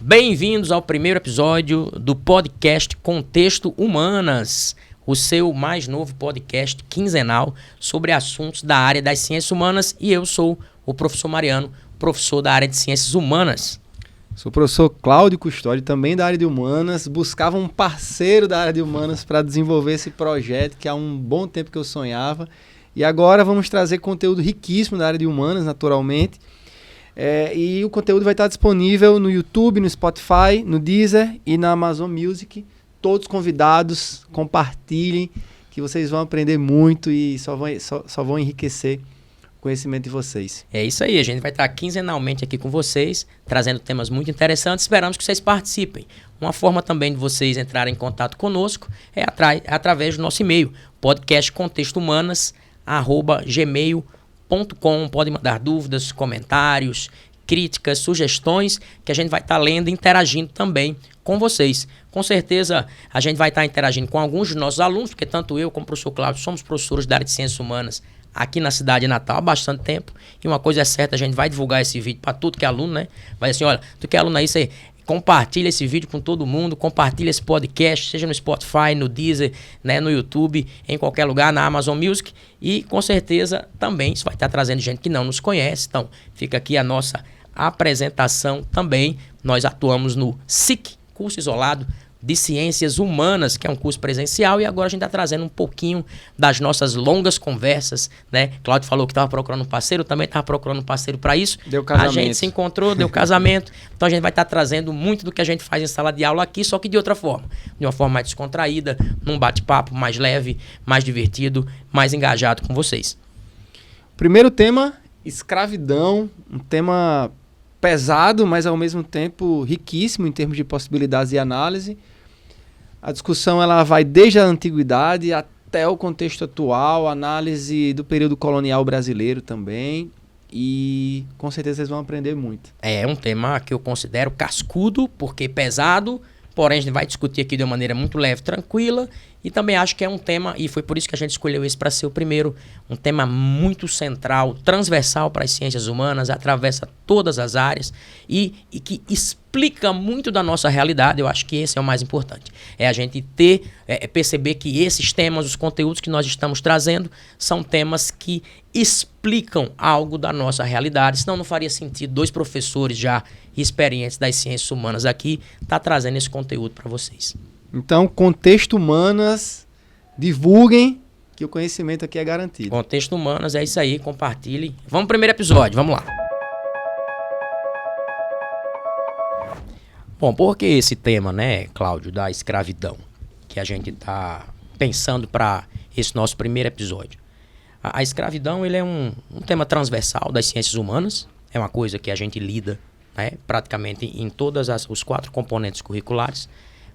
Bem-vindos ao primeiro episódio do podcast Contexto Humanas, o seu mais novo podcast quinzenal sobre assuntos da área das ciências humanas, e eu sou o professor Mariano, professor da área de ciências humanas. Sou o professor Cláudio Custódio, também da área de humanas. Buscava um parceiro da área de humanas para desenvolver esse projeto que há um bom tempo que eu sonhava. E agora vamos trazer conteúdo riquíssimo da área de humanas, naturalmente. E o conteúdo vai estar disponível no YouTube, no Spotify, no Deezer e na Amazon Music. Todos convidados, compartilhem, que vocês vão aprender muito e só vão enriquecer o conhecimento de vocês. É isso aí, a gente vai estar quinzenalmente aqui com vocês, trazendo temas muito interessantes. Esperamos que vocês participem. Uma forma também de vocês entrarem em contato conosco é através do nosso e-mail, podcastcontextohumanas@gmail.com. Podem mandar dúvidas, comentários, críticas, sugestões, que a gente vai estar lendo e interagindo também com vocês. Com certeza a gente vai estar interagindo com alguns dos nossos alunos, porque tanto eu como o professor Cláudio somos professores da área de ciências humanas aqui na cidade de Natal há bastante tempo. E uma coisa é certa, a gente vai divulgar esse vídeo para tudo que é aluno, né? Vai assim, olha, tu que é aluno aí, você compartilha esse vídeo com todo mundo, compartilha esse podcast, seja no Spotify, no Deezer, né, no YouTube, em qualquer lugar, na Amazon Music. E com certeza também isso vai estar trazendo gente que não nos conhece. Então fica aqui a nossa apresentação também. Nós atuamos no SIC, curso isolado de Ciências Humanas, que é um curso presencial, e agora a gente está trazendo um pouquinho das nossas longas conversas, né? Cláudio falou que estava procurando um parceiro, eu também estava procurando um parceiro para isso. Deu casamento. A gente se encontrou, deu casamento. Então a gente vai estar trazendo muito do que a gente faz em sala de aula aqui, só que de outra forma. De uma forma mais descontraída, num bate-papo mais leve, mais divertido, mais engajado com vocês. Primeiro tema, escravidão, um tema pesado, mas ao mesmo tempo riquíssimo em termos de possibilidades de análise. A discussão ela vai desde a antiguidade até o contexto atual, análise do período colonial brasileiro também, e com certeza vocês vão aprender muito. É um tema que eu considero cascudo, porque pesado, porém a gente vai discutir aqui de uma maneira muito leve, tranquila, e também acho que é um tema, e foi por isso que a gente escolheu esse para ser o primeiro, um tema muito central, transversal para as ciências humanas, atravessa todas as áreas e que explica muito da nossa realidade. Eu acho que esse é o mais importante. É a gente perceber que esses temas, os conteúdos que nós estamos trazendo, são temas que explicam algo da nossa realidade. Senão não faria sentido dois professores já experientes das ciências humanas aqui estar trazendo esse conteúdo para vocês. Então, Contexto Humanas, divulguem que o conhecimento aqui é garantido. Contexto Humanas, é isso aí, compartilhem. Vamos pro primeiro episódio, vamos lá. Bom, por que esse tema, né, Cláudio, da escravidão, que a gente está pensando para esse nosso primeiro episódio? A escravidão, ele é um tema transversal das ciências humanas, é uma coisa que a gente lida, né, praticamente em todos os 4 componentes curriculares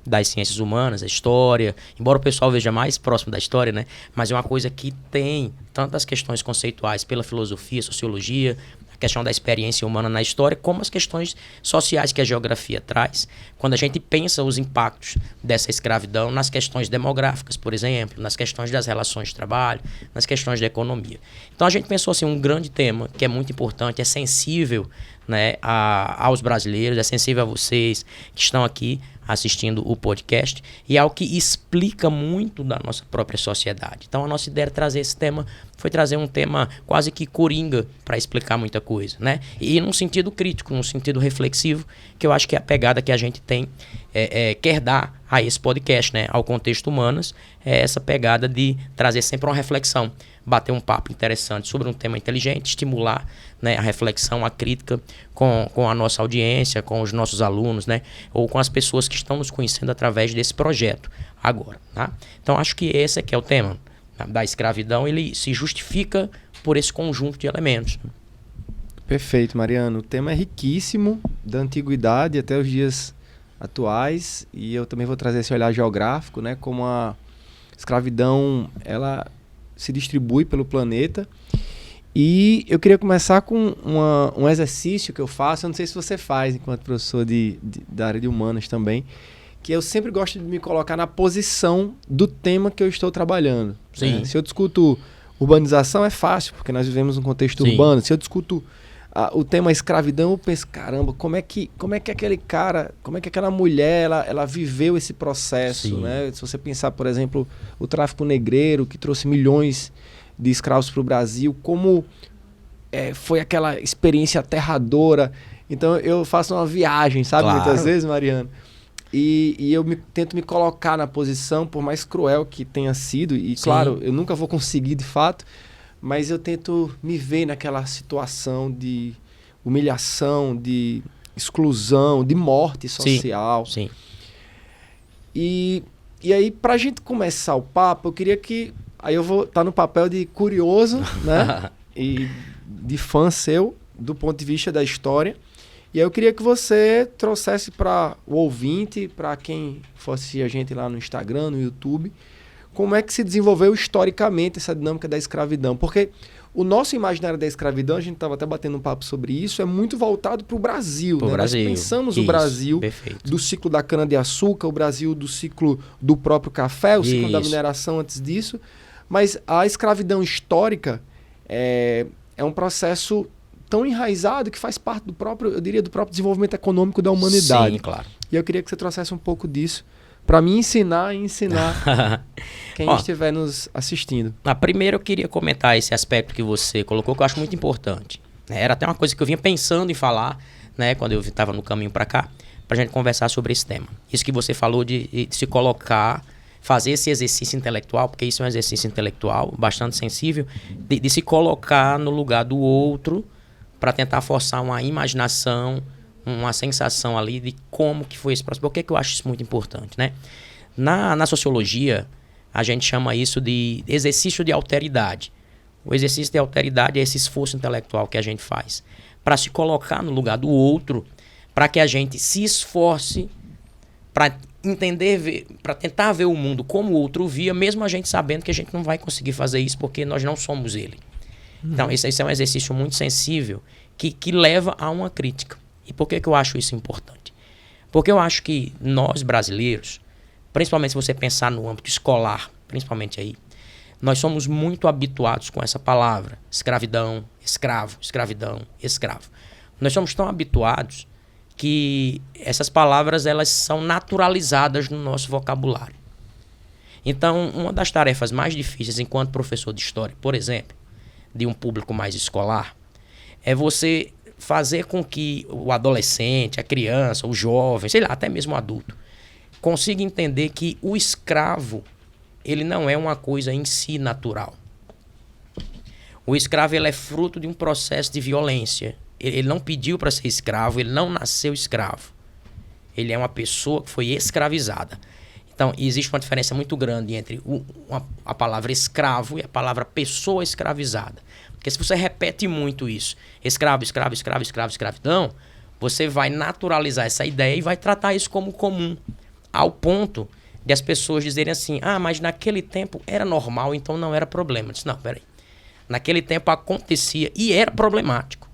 das ciências humanas, a história, embora o pessoal veja mais próximo da história, né? Mas é uma coisa que tem tantas questões conceituais pela filosofia, sociologia, a questão da experiência humana na história, como as questões sociais que a geografia traz, quando a gente pensa os impactos dessa escravidão nas questões demográficas, por exemplo, nas questões das relações de trabalho, nas questões da economia. Então a gente pensou assim, um grande tema que é muito importante, é sensível, né, aos brasileiros, é sensível a vocês que estão aqui assistindo o podcast, e é algo que explica muito da nossa própria sociedade. Então a nossa ideia de trazer esse tema foi trazer um tema quase que coringa para explicar muita coisa, né? E num sentido crítico, num sentido reflexivo, que eu acho que é a pegada que a gente tem, quer dar a esse podcast, né, ao Contexto Humanas, é essa pegada de trazer sempre uma reflexão, bater um papo interessante sobre um tema inteligente, estimular, né, a reflexão, a crítica com a nossa audiência, com os nossos alunos, né, ou com as pessoas que estão nos conhecendo através desse projeto agora. Tá? Então acho que esse aqui é o tema da escravidão, ele se justifica por esse conjunto de elementos. Perfeito, Mariano. O tema é riquíssimo, da antiguidade até os dias atuais, e eu também vou trazer esse olhar geográfico, né, como a escravidão ela se distribui pelo planeta. E eu queria começar com um exercício que eu faço, eu não sei se você faz enquanto professor da área de humanas também, que eu sempre gosto de me colocar na posição do tema que eu estou trabalhando. Sim. Se eu discuto urbanização é fácil, porque nós vivemos um contexto Sim. urbano. Se eu discuto o tema escravidão, eu penso, caramba, como é que aquele cara, como é que aquela mulher, ela viveu esse processo, né? Se você pensar, por exemplo, o tráfico negreiro, que trouxe milhões de escravos para o Brasil, como foi aquela experiência aterradora. Então eu faço uma viagem, sabe? Claro. Muitas vezes, Mariano. E eu tento me colocar na posição, por mais cruel que tenha sido, e claro, eu nunca vou conseguir de fato, mas eu tento me ver naquela situação de humilhação, de exclusão, de morte social. Sim. E aí, pra gente começar o papo, eu queria que... Aí eu vou estar no papel de curioso, né? E de fã seu, do ponto de vista da história. E aí eu queria que você trouxesse para o ouvinte, para quem for assistir a gente lá no Instagram, no YouTube, como é que se desenvolveu historicamente essa dinâmica da escravidão. Porque o nosso imaginário da escravidão, a gente estava até batendo um papo sobre isso, é muito voltado para o Brasil. Né? Nós pensamos o Brasil do ciclo da cana-de-açúcar, o Brasil do ciclo do próprio café, o ciclo da mineração antes disso. Mas a escravidão histórica é um processo tão enraizado que faz parte do próprio, eu diria, do próprio desenvolvimento econômico da humanidade. Sim, claro. E eu queria que você trouxesse um pouco disso para me ensinar e ensinar quem estiver nos assistindo. Primeiro eu queria comentar esse aspecto que você colocou, que eu acho muito importante. Era até uma coisa que eu vinha pensando em falar, né, quando eu estava no caminho para cá, para a gente conversar sobre esse tema. Isso que você falou de se colocar, fazer esse exercício intelectual, porque isso é um exercício intelectual bastante sensível, de se colocar no lugar do outro, para tentar forçar uma imaginação, uma sensação ali de como que foi esse processo. Por que eu acho isso muito importante, né? Na sociologia, a gente chama isso de exercício de alteridade. O exercício de alteridade é esse esforço intelectual que a gente faz para se colocar no lugar do outro, para que a gente se esforce para entender, para tentar ver o mundo como o outro via, mesmo a gente sabendo que a gente não vai conseguir fazer isso porque nós não somos ele. Então, esse é um exercício muito sensível que leva a uma crítica. E por que eu acho isso importante? Porque eu acho que nós, brasileiros, principalmente se você pensar no âmbito escolar, principalmente aí, nós somos muito habituados com essa palavra, escravidão, escravo, escravidão, escravo. Nós somos tão habituados que essas palavras elas são naturalizadas no nosso vocabulário. Então, uma das tarefas mais difíceis enquanto professor de história, por exemplo, de um público mais escolar, é você fazer com que o adolescente, a criança, o jovem, sei lá, até mesmo o adulto, consiga entender que o escravo, ele não é uma coisa em si natural. O escravo ele é fruto de um processo de violência. Ele não pediu para ser escravo, ele não nasceu escravo. Ele é uma pessoa que foi escravizada. Então, existe uma diferença muito grande entre a palavra escravo e a palavra pessoa escravizada. Porque se você repete muito isso, escravo, escravo, escravo, escravo, escravidão, você vai naturalizar essa ideia e vai tratar isso como comum. Ao ponto de as pessoas dizerem assim, mas naquele tempo era normal, então não era problema. Eu disse, não, peraí. Naquele tempo acontecia e era problemático.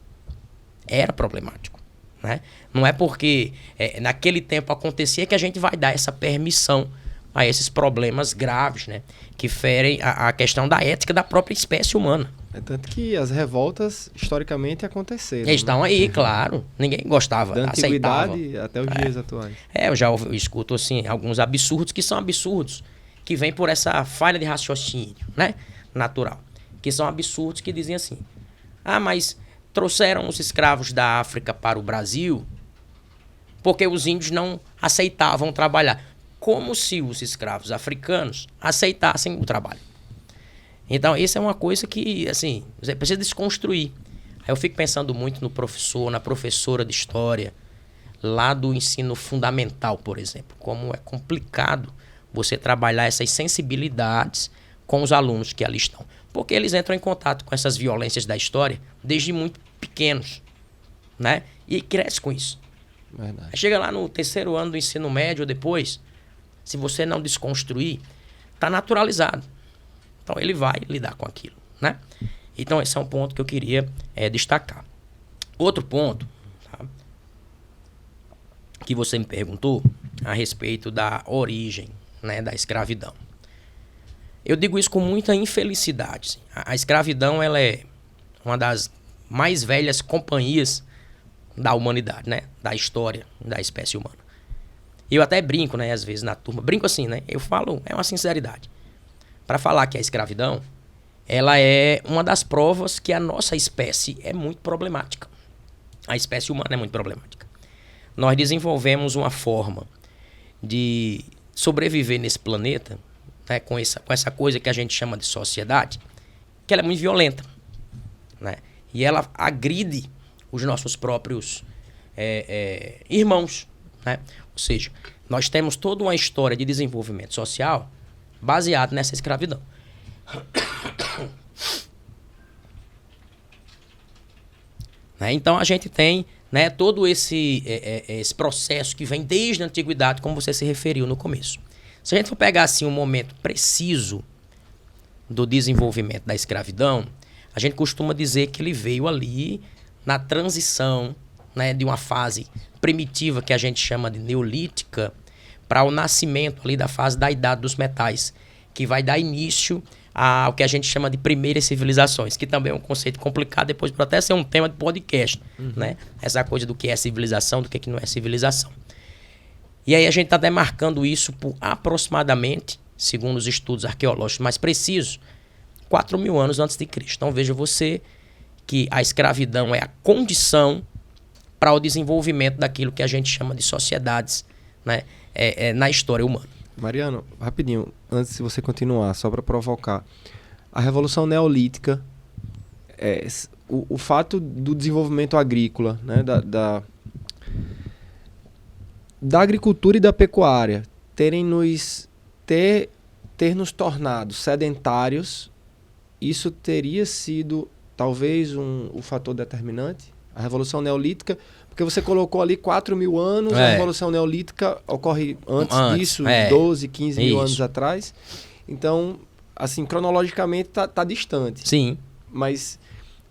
Era problemático. Né? Não é porque naquele tempo acontecia que a gente vai dar essa permissão a esses problemas graves, né? Que ferem a questão da ética da própria espécie humana. É tanto que as revoltas historicamente aconteceram. Estão aí, claro. Ninguém gostava, da aceitava. antiguidade até os dias atuais. Eu escuto assim, alguns absurdos que são absurdos, que vêm por essa falha de raciocínio, né? Natural. Que são absurdos que dizem assim, mas trouxeram os escravos da África para o Brasil porque os índios não aceitavam trabalhar. Como se os escravos africanos aceitassem o trabalho. Então, isso é uma coisa que, assim, você precisa desconstruir. Aí eu fico pensando muito no professor, na professora de história, lá do ensino fundamental, por exemplo. Como é complicado você trabalhar essas sensibilidades com os alunos que ali estão. Porque eles entram em contato com essas violências da história desde muito pequenos, né? E crescem com isso. Verdade. Chega lá no terceiro ano do ensino médio ou depois, se você não desconstruir, está naturalizado. Então ele vai lidar com aquilo, né? Então esse é um ponto que eu queria destacar. Outro ponto, tá? Que você me perguntou a respeito da origem, né, da escravidão. Eu digo isso com muita infelicidade. A escravidão ela é uma das mais velhas companhias da humanidade, né? Da história da espécie humana. Eu até brinco, né? Às vezes na turma. Brinco assim, né? Eu falo, é uma sinceridade. Para falar que a escravidão, ela é uma das provas que a nossa espécie é muito problemática. A espécie humana é muito problemática. Nós desenvolvemos uma forma de sobreviver nesse planeta, né, com essa coisa que a gente chama de sociedade, que ela é muito violenta, né? E ela agride os nossos próprios irmãos, né? Ou seja, nós temos toda uma história de desenvolvimento social baseada nessa escravidão. Né? Então a gente tem, né, todo esse processo que vem desde a antiguidade, como você se referiu no começo. Se a gente for pegar assim um momento preciso do desenvolvimento da escravidão, a gente costuma dizer que ele veio ali na transição, né, de uma fase primitiva que a gente chama de neolítica para o nascimento ali da fase da Idade dos Metais, que vai dar início ao que a gente chama de primeiras civilizações, que também é um conceito complicado, depois pode até ser um tema de podcast, né? Essa coisa do que é civilização, do que não é civilização. E aí a gente está demarcando isso por aproximadamente, segundo os estudos arqueológicos mais precisos, 4.000 anos antes de Cristo. Então veja você que a escravidão é a condição para o desenvolvimento daquilo que a gente chama de sociedades, né? Na história humana. Mariano, rapidinho, antes de você continuar, só para provocar. A Revolução Neolítica, o fato do desenvolvimento agrícola, né, da agricultura e da pecuária ter nos tornado sedentários, isso teria sido talvez o fator determinante? A Revolução Neolítica, porque você colocou ali 4.000 anos, a Revolução Neolítica ocorre antes disso, 12, 15 mil anos atrás. Então, assim, cronologicamente tá distante. Sim. Mas,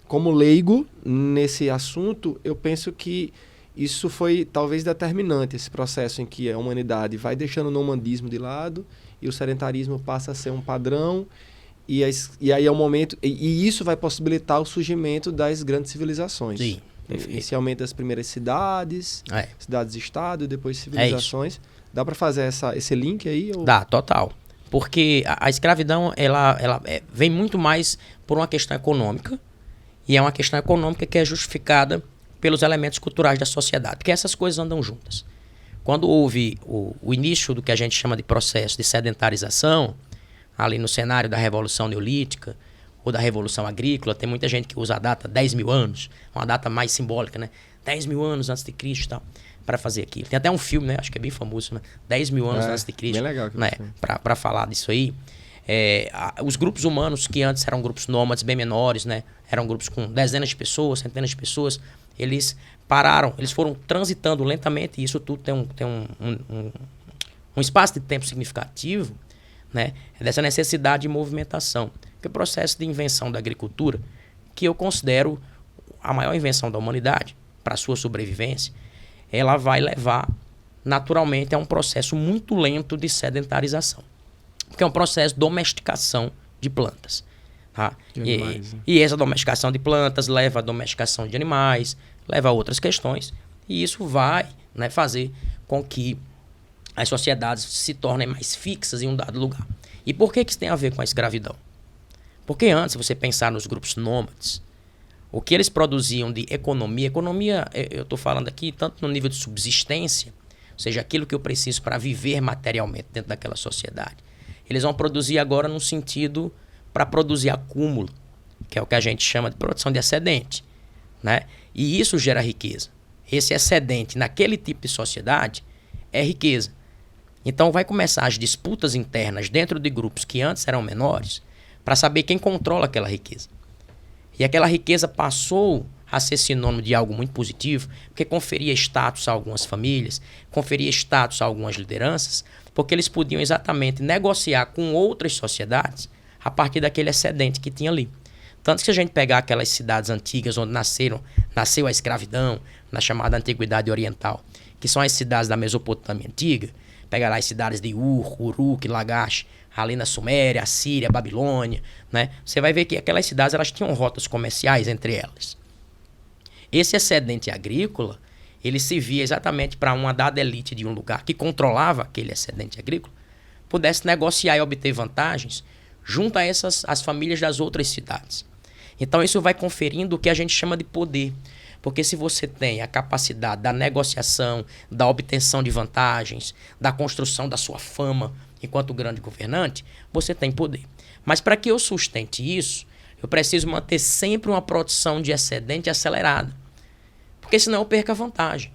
como leigo nesse assunto, eu penso que isso foi talvez determinante, esse processo em que a humanidade vai deixando o nomadismo de lado e o sedentarismo passa a ser um padrão. E aí é o momento... E isso vai possibilitar o surgimento das grandes civilizações. Sim. Inicialmente as primeiras cidades-estado, e depois civilizações. Dá para fazer esse link aí? Ou... Dá, total. Porque a escravidão ela vem muito mais por uma questão econômica, e é uma questão econômica que é justificada pelos elementos culturais da sociedade, porque essas coisas andam juntas. Quando houve o início do que a gente chama de processo de sedentarização, ali no cenário da Revolução Neolítica, ou da Revolução Agrícola, tem muita gente que usa a data 10.000 anos, uma data mais simbólica, né? 10.000 anos antes de Cristo e tal, para fazer aquilo. Tem até um filme, né? Acho que é bem famoso, né? 10.000 anos antes de Cristo. Bem legal. Né? Para falar disso aí. Os grupos humanos, que antes eram grupos nômades bem menores, né? Eram grupos com dezenas de pessoas, centenas de pessoas, eles pararam, eles foram transitando lentamente, e isso tudo tem um espaço de tempo significativo, né? Dessa necessidade de movimentação. Que o processo de invenção da agricultura, que eu considero a maior invenção da humanidade para a sua sobrevivência, ela vai levar naturalmente a um processo muito lento de sedentarização. Porque é um processo de domesticação de plantas. Tá? E essa domesticação de plantas leva à domesticação de animais, leva a outras questões, e isso vai, né, fazer com que as sociedades se tornem mais fixas em um dado lugar. E por que isso tem a ver com a escravidão? Porque antes, se você pensar nos grupos nômades, o que eles produziam de economia, eu estou falando aqui tanto no nível de subsistência, ou seja, aquilo que eu preciso para viver materialmente dentro daquela sociedade, eles vão produzir agora no sentido para produzir acúmulo, que é o que a gente chama de produção de excedente, né? E isso gera riqueza. Esse excedente naquele tipo de sociedade é riqueza. Então vai começar as disputas internas dentro de grupos que antes eram menores para saber quem controla aquela riqueza. E aquela riqueza passou a ser sinônimo de algo muito positivo, porque conferia status a algumas famílias, conferia status a algumas lideranças, porque eles podiam exatamente negociar com outras sociedades a partir daquele excedente que tinha ali. Tanto que se a gente pegar aquelas cidades antigas onde nasceu a escravidão, na chamada Antiguidade Oriental, que são as cidades da Mesopotâmia Antiga, pega lá as cidades de Ur, Uruk, Lagash, ali na Suméria, Assíria, Babilônia, né? Você vai ver que aquelas cidades elas tinham rotas comerciais entre elas. Esse excedente agrícola, ele servia exatamente para uma dada elite de um lugar que controlava aquele excedente agrícola, pudesse negociar e obter vantagens junto a as famílias das outras cidades. Então isso vai conferindo o que a gente chama de poder. Porque se você tem a capacidade da negociação, da obtenção de vantagens, da construção da sua fama enquanto grande governante, você tem poder. Mas para que eu sustente isso, eu preciso manter sempre uma produção de excedente acelerada. Porque senão eu perco a vantagem.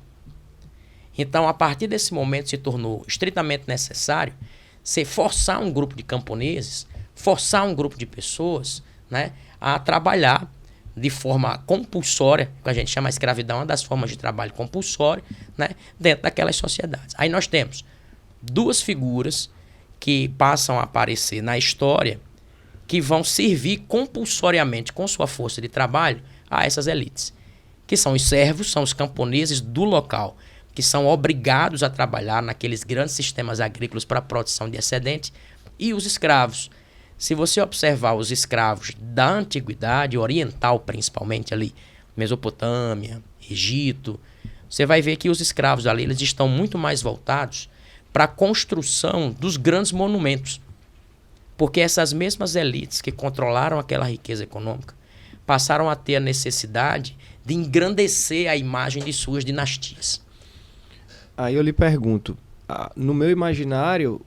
Então, a partir desse momento, se tornou estritamente necessário você forçar um grupo de camponeses, forçar um grupo de pessoas, né, a trabalhar de forma compulsória, que a gente chama de escravidão, uma das formas de trabalho compulsório, né, dentro daquelas sociedades. Aí nós temos duas figuras que passam a aparecer na história que vão servir compulsoriamente com sua força de trabalho a essas elites, que são os servos, são os camponeses do local, que são obrigados a trabalhar naqueles grandes sistemas agrícolas para a produção de excedente, e os escravos. Se você observar os escravos da antiguidade oriental, principalmente ali, Mesopotâmia, Egito, você vai ver que os escravos ali eles estão muito mais voltados para a construção dos grandes monumentos. Porque essas mesmas elites que controlaram aquela riqueza econômica passaram a ter a necessidade de engrandecer a imagem de suas dinastias. Aí eu lhe pergunto, no meu imaginário,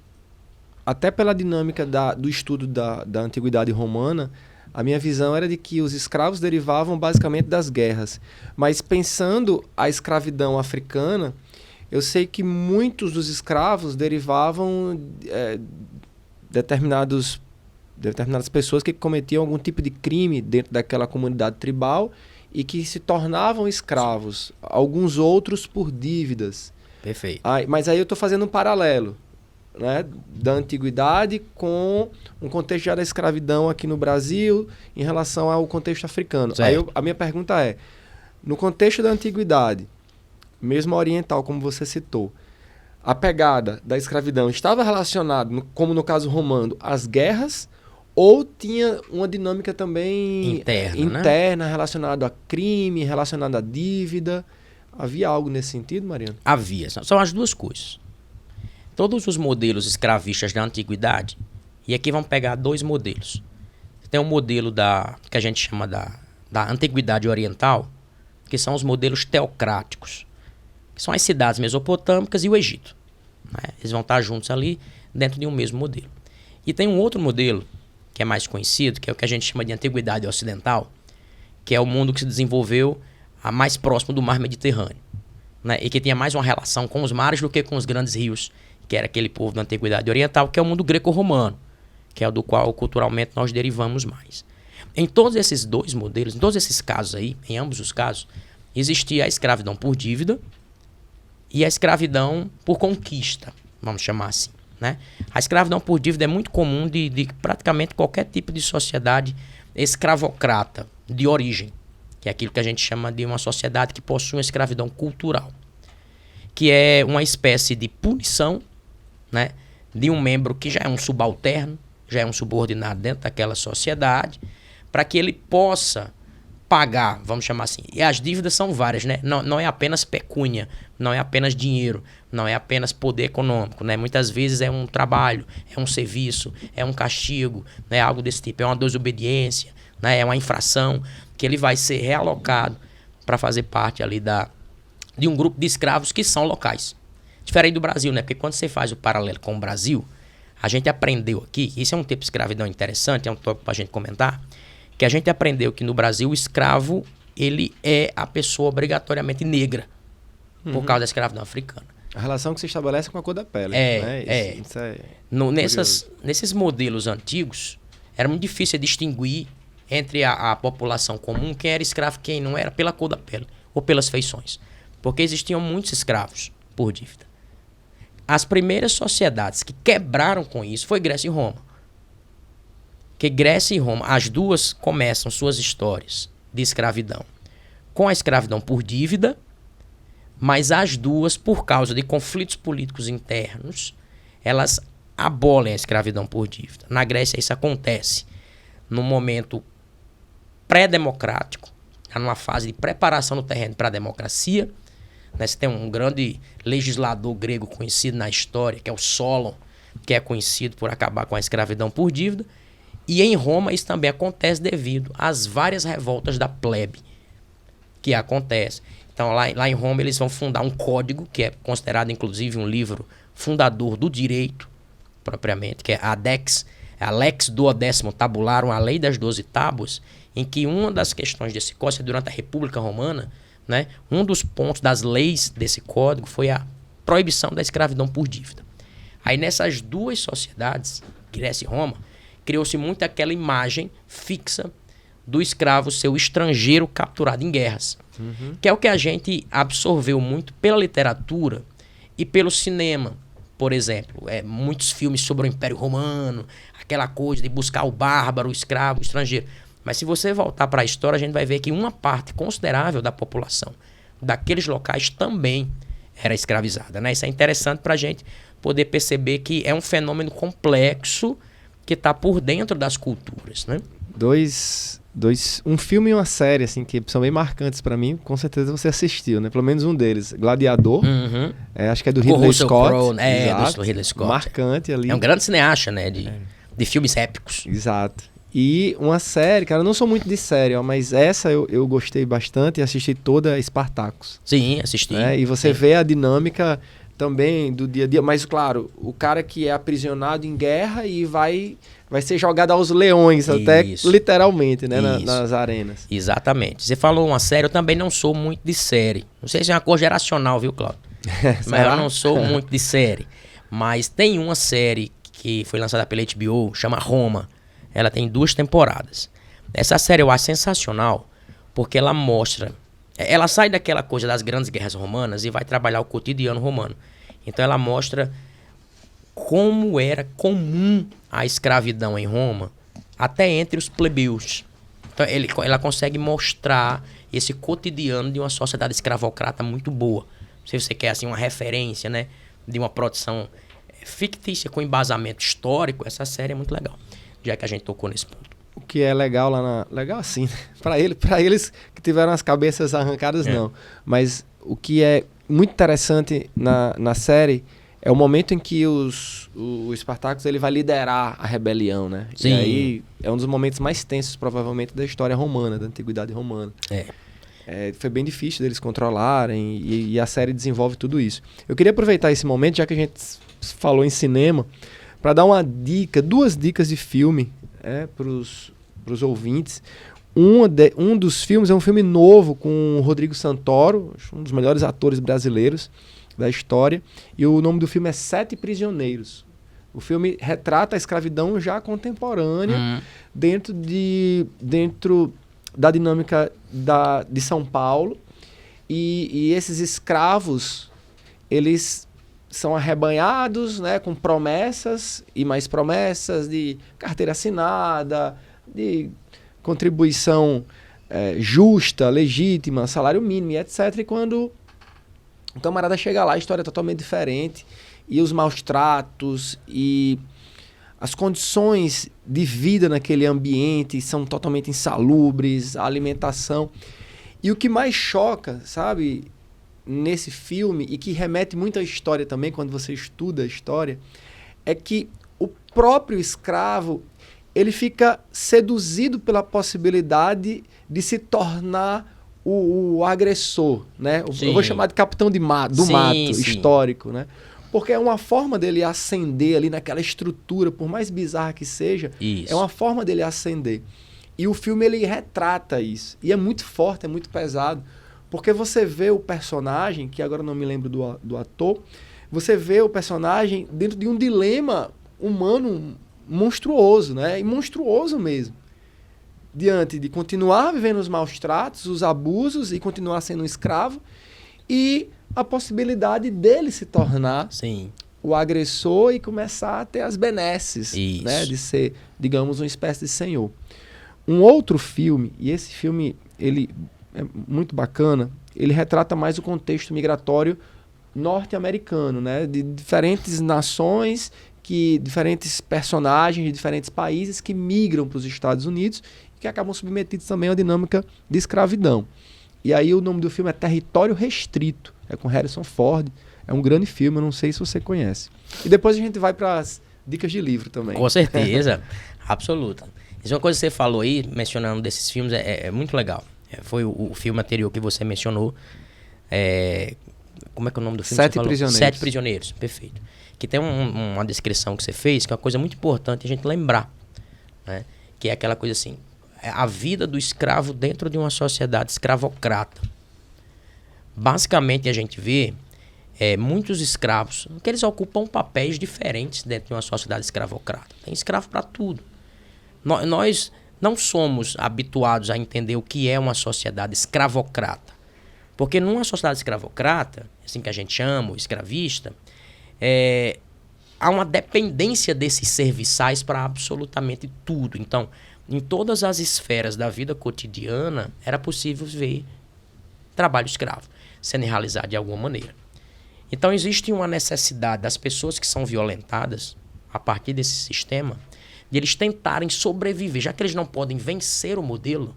até pela dinâmica do estudo da antiguidade romana, a minha visão era de que os escravos derivavam basicamente das guerras. Mas pensando a escravidão africana, eu sei que muitos dos escravos derivavam determinadas pessoas que cometiam algum tipo de crime dentro daquela comunidade tribal e que se tornavam escravos, alguns outros por dívidas. Perfeito. Mas aí eu estou fazendo um paralelo, né, da antiguidade com um contexto já da escravidão aqui no Brasil em relação ao contexto africano. Aí a minha pergunta é, no contexto da antiguidade, mesmo oriental, como você citou, a pegada da escravidão estava relacionada, como no caso romano, às guerras, ou tinha uma dinâmica também interna né? Relacionada a crime, relacionada a dívida? Havia algo nesse sentido, Mariano? Havia. São as duas coisas. Todos os modelos escravistas da antiguidade, e aqui vamos pegar dois modelos. Tem um modelo que a gente chama da antiguidade oriental, que são os modelos teocráticos, que são as cidades mesopotâmicas e o Egito. Né? Eles vão estar juntos ali dentro de um mesmo modelo. E tem um outro modelo, que é mais conhecido, que é o que a gente chama de antiguidade ocidental, que é o mundo que se desenvolveu mais próximo do mar Mediterrâneo, né? E que tinha mais uma relação com os mares do que com os grandes rios, que era aquele povo da antiguidade oriental, que é o mundo greco-romano, que é o do qual culturalmente nós derivamos mais. Em todos esses dois modelos, em todos esses casos aí, em ambos os casos, existia a escravidão por dívida e a escravidão por conquista, vamos chamar assim, né? A escravidão por dívida é muito comum de praticamente qualquer tipo de sociedade escravocrata de origem, que é aquilo que a gente chama de uma sociedade que possui uma escravidão cultural, que é uma espécie de punição, né, de um membro que já é um subalterno, já é um subordinado dentro daquela sociedade, para que ele possa pagar, vamos chamar assim. E as dívidas são várias, né? Não é apenas pecúnia, não é apenas dinheiro, não é apenas poder econômico, né? Muitas vezes é um trabalho, é um serviço, é um castigo, né? Algo desse tipo, é uma desobediência, né? É uma infração que ele vai ser realocado para fazer parte ali de um grupo de escravos que são locais. Diferente do Brasil, né? Porque quando você faz o paralelo com o Brasil, a gente aprendeu aqui, isso é um tipo de escravidão interessante, é um tópico para a gente comentar, que a gente aprendeu que no Brasil o escravo, ele é a pessoa obrigatoriamente negra, por causa da escravidão africana. A relação que se estabelece com a cor da pele. Isso é nesses modelos antigos, era muito difícil distinguir entre a população comum quem era escravo e quem não era, pela cor da pele ou pelas feições. Porque existiam muitos escravos por dívida. As primeiras sociedades que quebraram com isso foi Grécia e Roma. Que Grécia e Roma, as duas começam suas histórias de escravidão com a escravidão por dívida, mas as duas, por causa de conflitos políticos internos, elas abolem a escravidão por dívida. Na Grécia isso acontece no momento pré-democrático, já numa fase de preparação do terreno para a democracia. Né? Você tem um grande legislador grego conhecido na história, que é o Solon, que é conhecido por acabar com a escravidão por dívida. E em Roma isso também acontece devido às várias revoltas da plebe que acontecem. Então lá em Roma eles vão fundar um código, que é considerado inclusive um livro fundador do direito, propriamente, que é a Lex Duodecimo Tabularum, a Lei das 12 Tábuas, em que uma das questões desse código, durante a República Romana, né, um dos pontos das leis desse código foi a proibição da escravidão por dívida. Aí nessas duas sociedades, Grécia e Roma, criou-se muito aquela imagem fixa do escravo ser o estrangeiro capturado em guerras. Que é o que a gente absorveu muito pela literatura e pelo cinema. Por exemplo, muitos filmes sobre o Império Romano, aquela coisa de buscar o bárbaro, o escravo, o estrangeiro. Mas se você voltar para a história, a gente vai ver que uma parte considerável da população daqueles locais também era escravizada. Né? Isso é interessante para a gente poder perceber que é um fenômeno complexo que está por dentro das culturas. Né? Um filme e uma série assim, que são bem marcantes para mim, com certeza você assistiu, né? Pelo menos um deles, Gladiador, acho que é do Ridley Scott. Do Ridley Scott. Marcante ali. É um grande cineasta, né? De filmes épicos. Exato. E uma série, cara, eu não sou muito de série, ó, mas essa eu gostei bastante e assisti toda, Spartacus. Sim, assisti. E você vê a dinâmica também do dia a dia, mas claro, o cara que é aprisionado em guerra e vai ser jogado aos leões, até literalmente, né, nas arenas. Exatamente. Você falou uma série, eu também não sou muito de série. Não sei se é uma coisa geracional, viu, Cláudio? Mas eu não sou muito de série. Mas tem uma série que foi lançada pela HBO, chama Roma. Ela tem 2 temporadas. Essa série eu acho sensacional, porque ela mostra... Ela sai daquela coisa das grandes guerras romanas e vai trabalhar o cotidiano romano. Então ela mostra como era comum a escravidão em Roma, até entre os plebeus. Então ela consegue mostrar esse cotidiano de uma sociedade escravocrata muito boa. Se você quer assim, uma referência, né, de uma produção fictícia com embasamento histórico, essa série é muito legal, já que a gente tocou nesse ponto. O que é legal legal assim, né? Para eles que tiveram as cabeças arrancadas, não. Mas o que é muito interessante na série é o momento em que o Spartacus ele vai liderar a rebelião, né? Sim. E aí é um dos momentos mais tensos, provavelmente, da história romana, da antiguidade romana. Foi bem difícil deles controlarem e a série desenvolve tudo isso. Eu queria aproveitar esse momento, já que a gente falou em cinema, para dar uma dica, 2 dicas de filme para os ouvintes. Um dos filmes é um filme novo com o Rodrigo Santoro, um dos melhores atores brasileiros da história, e o nome do filme é 7 Prisioneiros. O filme retrata a escravidão já contemporânea dentro da dinâmica de São Paulo, e esses escravos, eles são arrebanhados, né, com promessas e mais promessas de carteira assinada, de contribuição justa, legítima, salário mínimo, etc. E quando o camarada chega lá, a história é totalmente diferente. E os maus tratos e as condições de vida naquele ambiente são totalmente insalubres, a alimentação. E o que mais choca, sabe, nesse filme, e que remete muito à história também, quando você estuda a história, é que o próprio escravo, ele fica seduzido pela possibilidade de se tornar o agressor, né? Eu vou chamar de capitão do mato histórico, né? Porque é uma forma dele ascender ali naquela estrutura, por mais bizarra que seja, é uma forma dele ascender. E o filme, ele retrata isso. E é muito forte, é muito pesado. Porque você vê o personagem, que agora eu não me lembro do ator, você vê o personagem dentro de um dilema humano monstruoso, né? E monstruoso mesmo. Diante de continuar vivendo os maus tratos, os abusos e continuar sendo um escravo, e a possibilidade dele se tornar o agressor e começar a ter as benesses, né? De ser, digamos, uma espécie de senhor. Um outro filme, e esse filme ele é muito bacana, ele retrata mais o contexto migratório norte-americano, né? De diferentes nações, diferentes personagens de diferentes países que migram para os Estados Unidos que acabam submetidos também à dinâmica de escravidão. E aí o nome do filme é Território Restrito, é com Harrison Ford, é um grande filme, eu não sei se você conhece. E depois a gente vai para as dicas de livro também. Com certeza, absoluta. Isso é uma coisa que você falou aí, mencionando desses filmes, é muito legal. Foi o filme anterior que você mencionou, como é que é o nome do filme? Sete Prisioneiros. Sete Prisioneiros, perfeito. Que tem uma descrição que você fez, que é uma coisa muito importante a gente lembrar, né? Que é aquela coisa assim, a vida do escravo dentro de uma sociedade escravocrata. Basicamente a gente vê muitos escravos que eles ocupam papéis diferentes dentro de uma sociedade escravocrata. Tem escravo para tudo. Nós não somos habituados a entender o que é uma sociedade escravocrata. Porque numa sociedade escravocrata, assim que a gente chama, o escravista, há uma dependência desses serviçais para absolutamente tudo. Então, em todas as esferas da vida cotidiana, era possível ver trabalho escravo sendo realizado de alguma maneira. Então, existe uma necessidade das pessoas que são violentadas, a partir desse sistema, de eles tentarem sobreviver. Já que eles não podem vencer o modelo,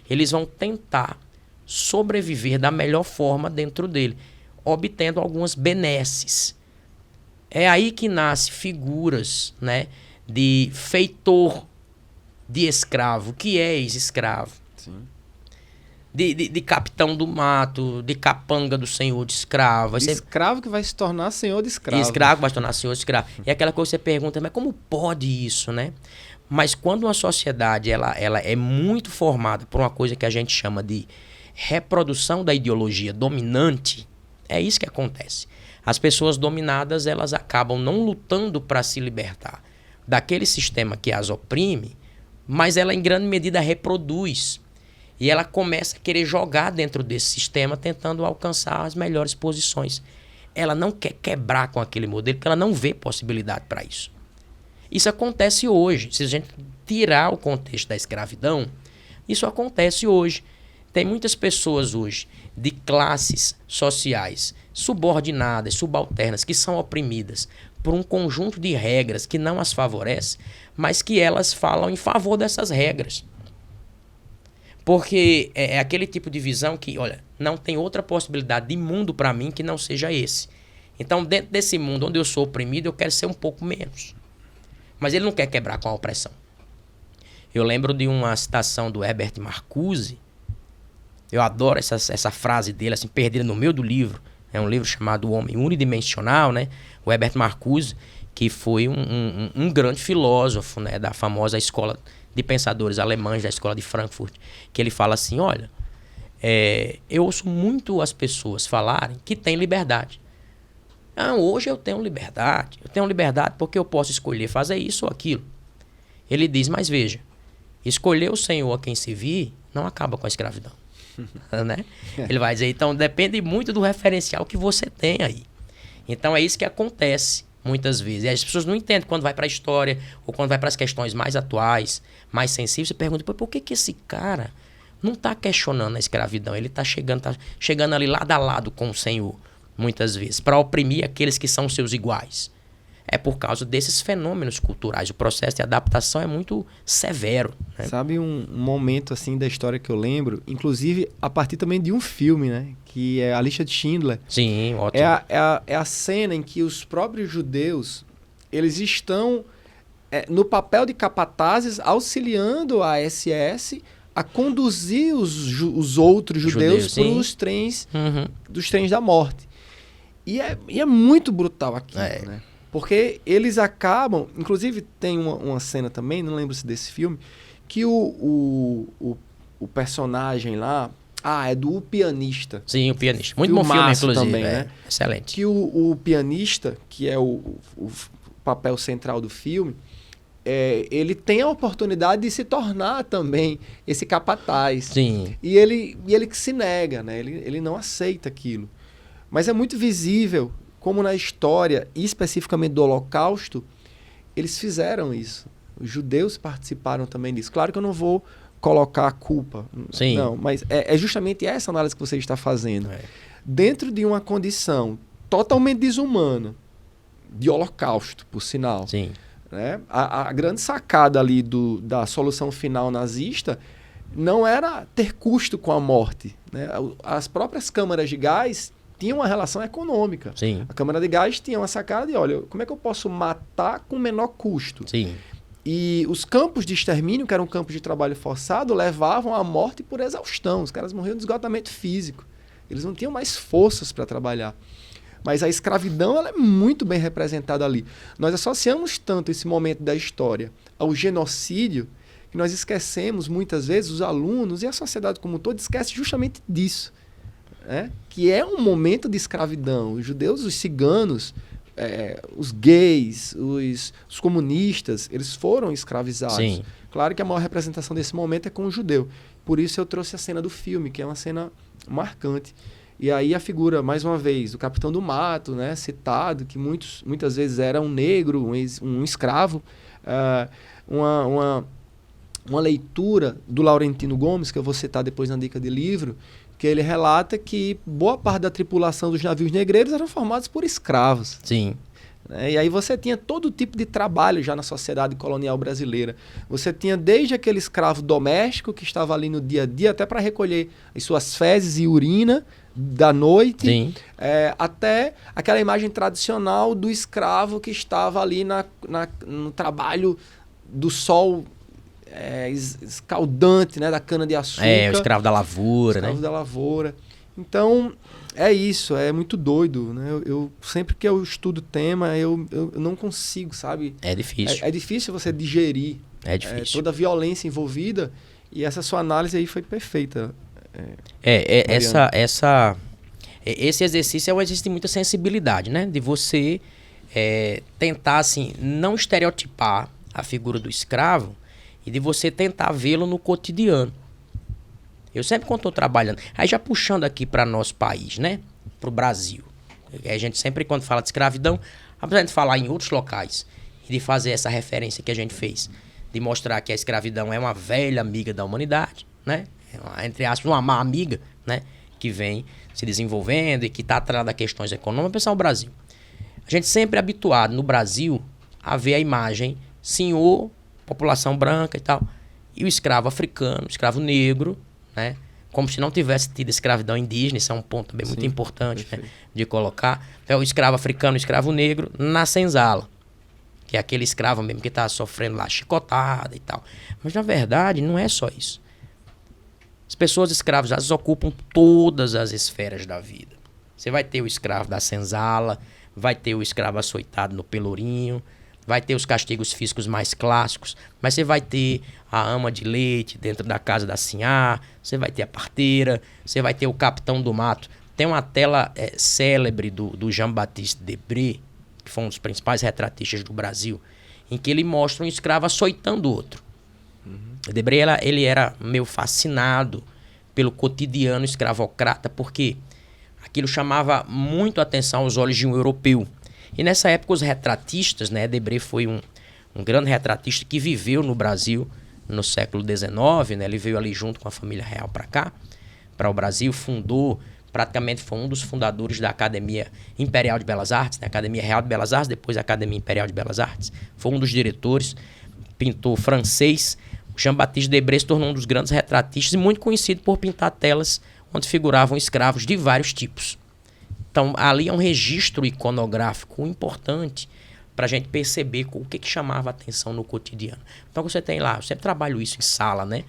eles vão tentar sobreviver da melhor forma dentro dele, obtendo algumas benesses. É aí que nascem figuras, né, de feitor de escravo, que é ex-escravo. De capitão do mato, de capanga do senhor de escravo. De escravo que vai se tornar senhor de escravo. Escravo que vai se tornar senhor de escravo. E aquela coisa que você pergunta, mas como pode isso, né? Mas quando uma sociedade ela é muito formada por uma coisa que a gente chama de reprodução da ideologia dominante, é isso que acontece. As pessoas dominadas, elas acabam não lutando para se libertar daquele sistema que as oprime, mas ela em grande medida reproduz. E ela começa a querer jogar dentro desse sistema, tentando alcançar as melhores posições. Ela não quer quebrar com aquele modelo, porque ela não vê possibilidade para isso. Isso acontece hoje. Se a gente tirar o contexto da escravidão, isso acontece hoje. Tem muitas pessoas hoje de classes sociais subordinadas, subalternas, que são oprimidas por um conjunto de regras que não as favorece, mas que elas falam em favor dessas regras. Porque é aquele tipo de visão que, olha, não tem outra possibilidade de mundo para mim que não seja esse. Então, dentro desse mundo onde eu sou oprimido, eu quero ser um pouco menos. Mas ele não quer quebrar com a opressão. Eu lembro de uma citação do Herbert Marcuse. Eu adoro essa frase dele, assim, perdida no meio do livro. É um livro chamado O Homem Unidimensional, né? O Herbert Marcuse, que foi um grande filósofo, né, da famosa escola de pensadores alemães da escola de Frankfurt, que ele fala assim, olha, eu ouço muito as pessoas falarem que têm liberdade. Hoje eu tenho liberdade porque eu posso escolher fazer isso ou aquilo. Ele diz, mas veja, escolher o Senhor a quem servir não acaba com a escravidão. Né? Ele vai dizer, então depende muito do referencial que você tem aí. Então é isso que acontece muitas vezes. E as pessoas não entendem quando vai para a história ou quando vai para as questões mais atuais, mais sensíveis. Você pergunta, por que esse cara não está questionando a escravidão? Ele está chegando ali lado a lado com o Senhor, muitas vezes, para oprimir aqueles que são seus iguais. É por causa desses fenômenos culturais. O processo de adaptação é muito severo, né? Sabe um momento assim da história que eu lembro, inclusive a partir também de um filme, né? Que é A Lista de Schindler. Sim, ótimo. É a cena em que os próprios judeus, eles estão no papel de capatazes, auxiliando a SS a conduzir os outros judeus para os trens, dos trens da morte. E é muito brutal aquilo, né? Porque eles acabam... Inclusive, tem uma cena também, não lembro se desse filme, que o personagem lá... é do O Pianista. Sim, O Pianista. Muito bom filme, inclusive. Também, né? Excelente. Que o pianista, que é o papel central do filme, ele tem a oportunidade de se tornar também esse capataz. Sim. E ele que se nega, né? Ele não aceita aquilo. Mas é muito visível como na história, e especificamente do Holocausto, eles fizeram isso. Os judeus participaram também disso. Claro que eu não vou colocar a culpa. Sim. Não, mas é justamente essa análise que você está fazendo. Dentro de uma condição totalmente desumana, de Holocausto, por sinal. Sim. né? A grande sacada ali da solução final nazista não era ter custo com a morte, né? As próprias câmaras de gás tinham uma relação econômica. Sim. A câmara de gás tinha uma sacada de, olha, como é que eu posso matar com menor custo? Sim. E os campos de extermínio, que eram campos de trabalho forçado, levavam à morte por exaustão. Os caras morriam de esgotamento físico. Eles não tinham mais forças para trabalhar. Mas a escravidão ela é muito bem representada ali. Nós associamos tanto esse momento da história ao genocídio que nós esquecemos, muitas vezes, os alunos e a sociedade como um todo esquece justamente disso. Né? Que é um momento de escravidão. Os judeus, os ciganos, os gays, os comunistas, eles foram escravizados. Sim. Claro que a maior representação desse momento é com o judeu. Por isso eu trouxe a cena do filme, que é uma cena marcante. E aí a figura, mais uma vez, do Capitão do Mato, né, citado, que muitas vezes era um negro, um escravo. Uma leitura do Laurentino Gomes, que eu vou citar depois na dica de livro, que ele relata que boa parte da tripulação dos navios negreiros eram formados por escravos. Sim. E aí você tinha todo tipo de trabalho já na sociedade colonial brasileira. Você tinha desde aquele escravo doméstico que estava ali no dia a dia, até para recolher as suas fezes e urina da noite, Sim. até aquela imagem tradicional do escravo que estava ali no trabalho do sol escaldante, né, da cana-de-açúcar. O escravo da lavoura, escravo né? da lavoura. Então, é isso, é muito doido, né? Eu sempre que eu estudo o tema, eu não consigo, sabe? É difícil. É difícil você digerir difícil. toda a violência envolvida, e essa sua análise aí foi perfeita. Esse exercício é um exercício de muita sensibilidade, né? De você tentar, assim, não estereotipar a figura do escravo e de você tentar vê-lo no cotidiano. Eu sempre, quando estou trabalhando, aí já puxando aqui para nosso país, né? Para o Brasil. A gente sempre, quando fala de escravidão, apesar de falar em outros locais e de fazer essa referência que a gente fez, de mostrar que a escravidão é uma velha amiga da humanidade, né? Entre aspas, uma má amiga, né? Que vem se desenvolvendo e que está atrás das questões econômicas, pensar o Brasil. A gente sempre é habituado no Brasil a ver a imagem senhor, população branca e tal, e o escravo africano, o escravo negro, né? Como se não tivesse tido escravidão indígena. Isso é um ponto também muito importante, né, de colocar. Então, o escravo africano, o escravo negro na senzala, que é aquele escravo mesmo que está sofrendo lá chicotada e tal. Mas, na verdade, não é só isso. As pessoas escravizadas ocupam todas as esferas da vida. Você vai ter o escravo da senzala, vai ter o escravo açoitado no pelourinho, vai ter os castigos físicos mais clássicos, mas você vai ter a ama de leite dentro da casa da sinhá, você vai ter a parteira, você vai ter o capitão do mato. Tem uma tela célebre do Jean-Baptiste Debré, que foi um dos principais retratistas do Brasil, em que ele mostra um escravo açoitando o outro. Debré, ele era meio fascinado pelo cotidiano escravocrata, porque aquilo chamava muito a atenção aos olhos de um europeu. E nessa época os retratistas, né, Debré foi um grande retratista que viveu no Brasil no século XIX, né, ele veio ali junto com a família real para cá, para o Brasil, praticamente foi um dos fundadores da Academia Imperial de Belas Artes, né, Academia Real de Belas Artes, depois a Academia Imperial de Belas Artes, foi um dos diretores, pintor francês. O Jean-Baptiste Debré se tornou um dos grandes retratistas e muito conhecido por pintar telas onde figuravam escravos de vários tipos. Então, ali é um registro iconográfico importante para a gente perceber o que chamava a atenção no cotidiano. Então, você tem lá, eu sempre trabalho isso em sala, né?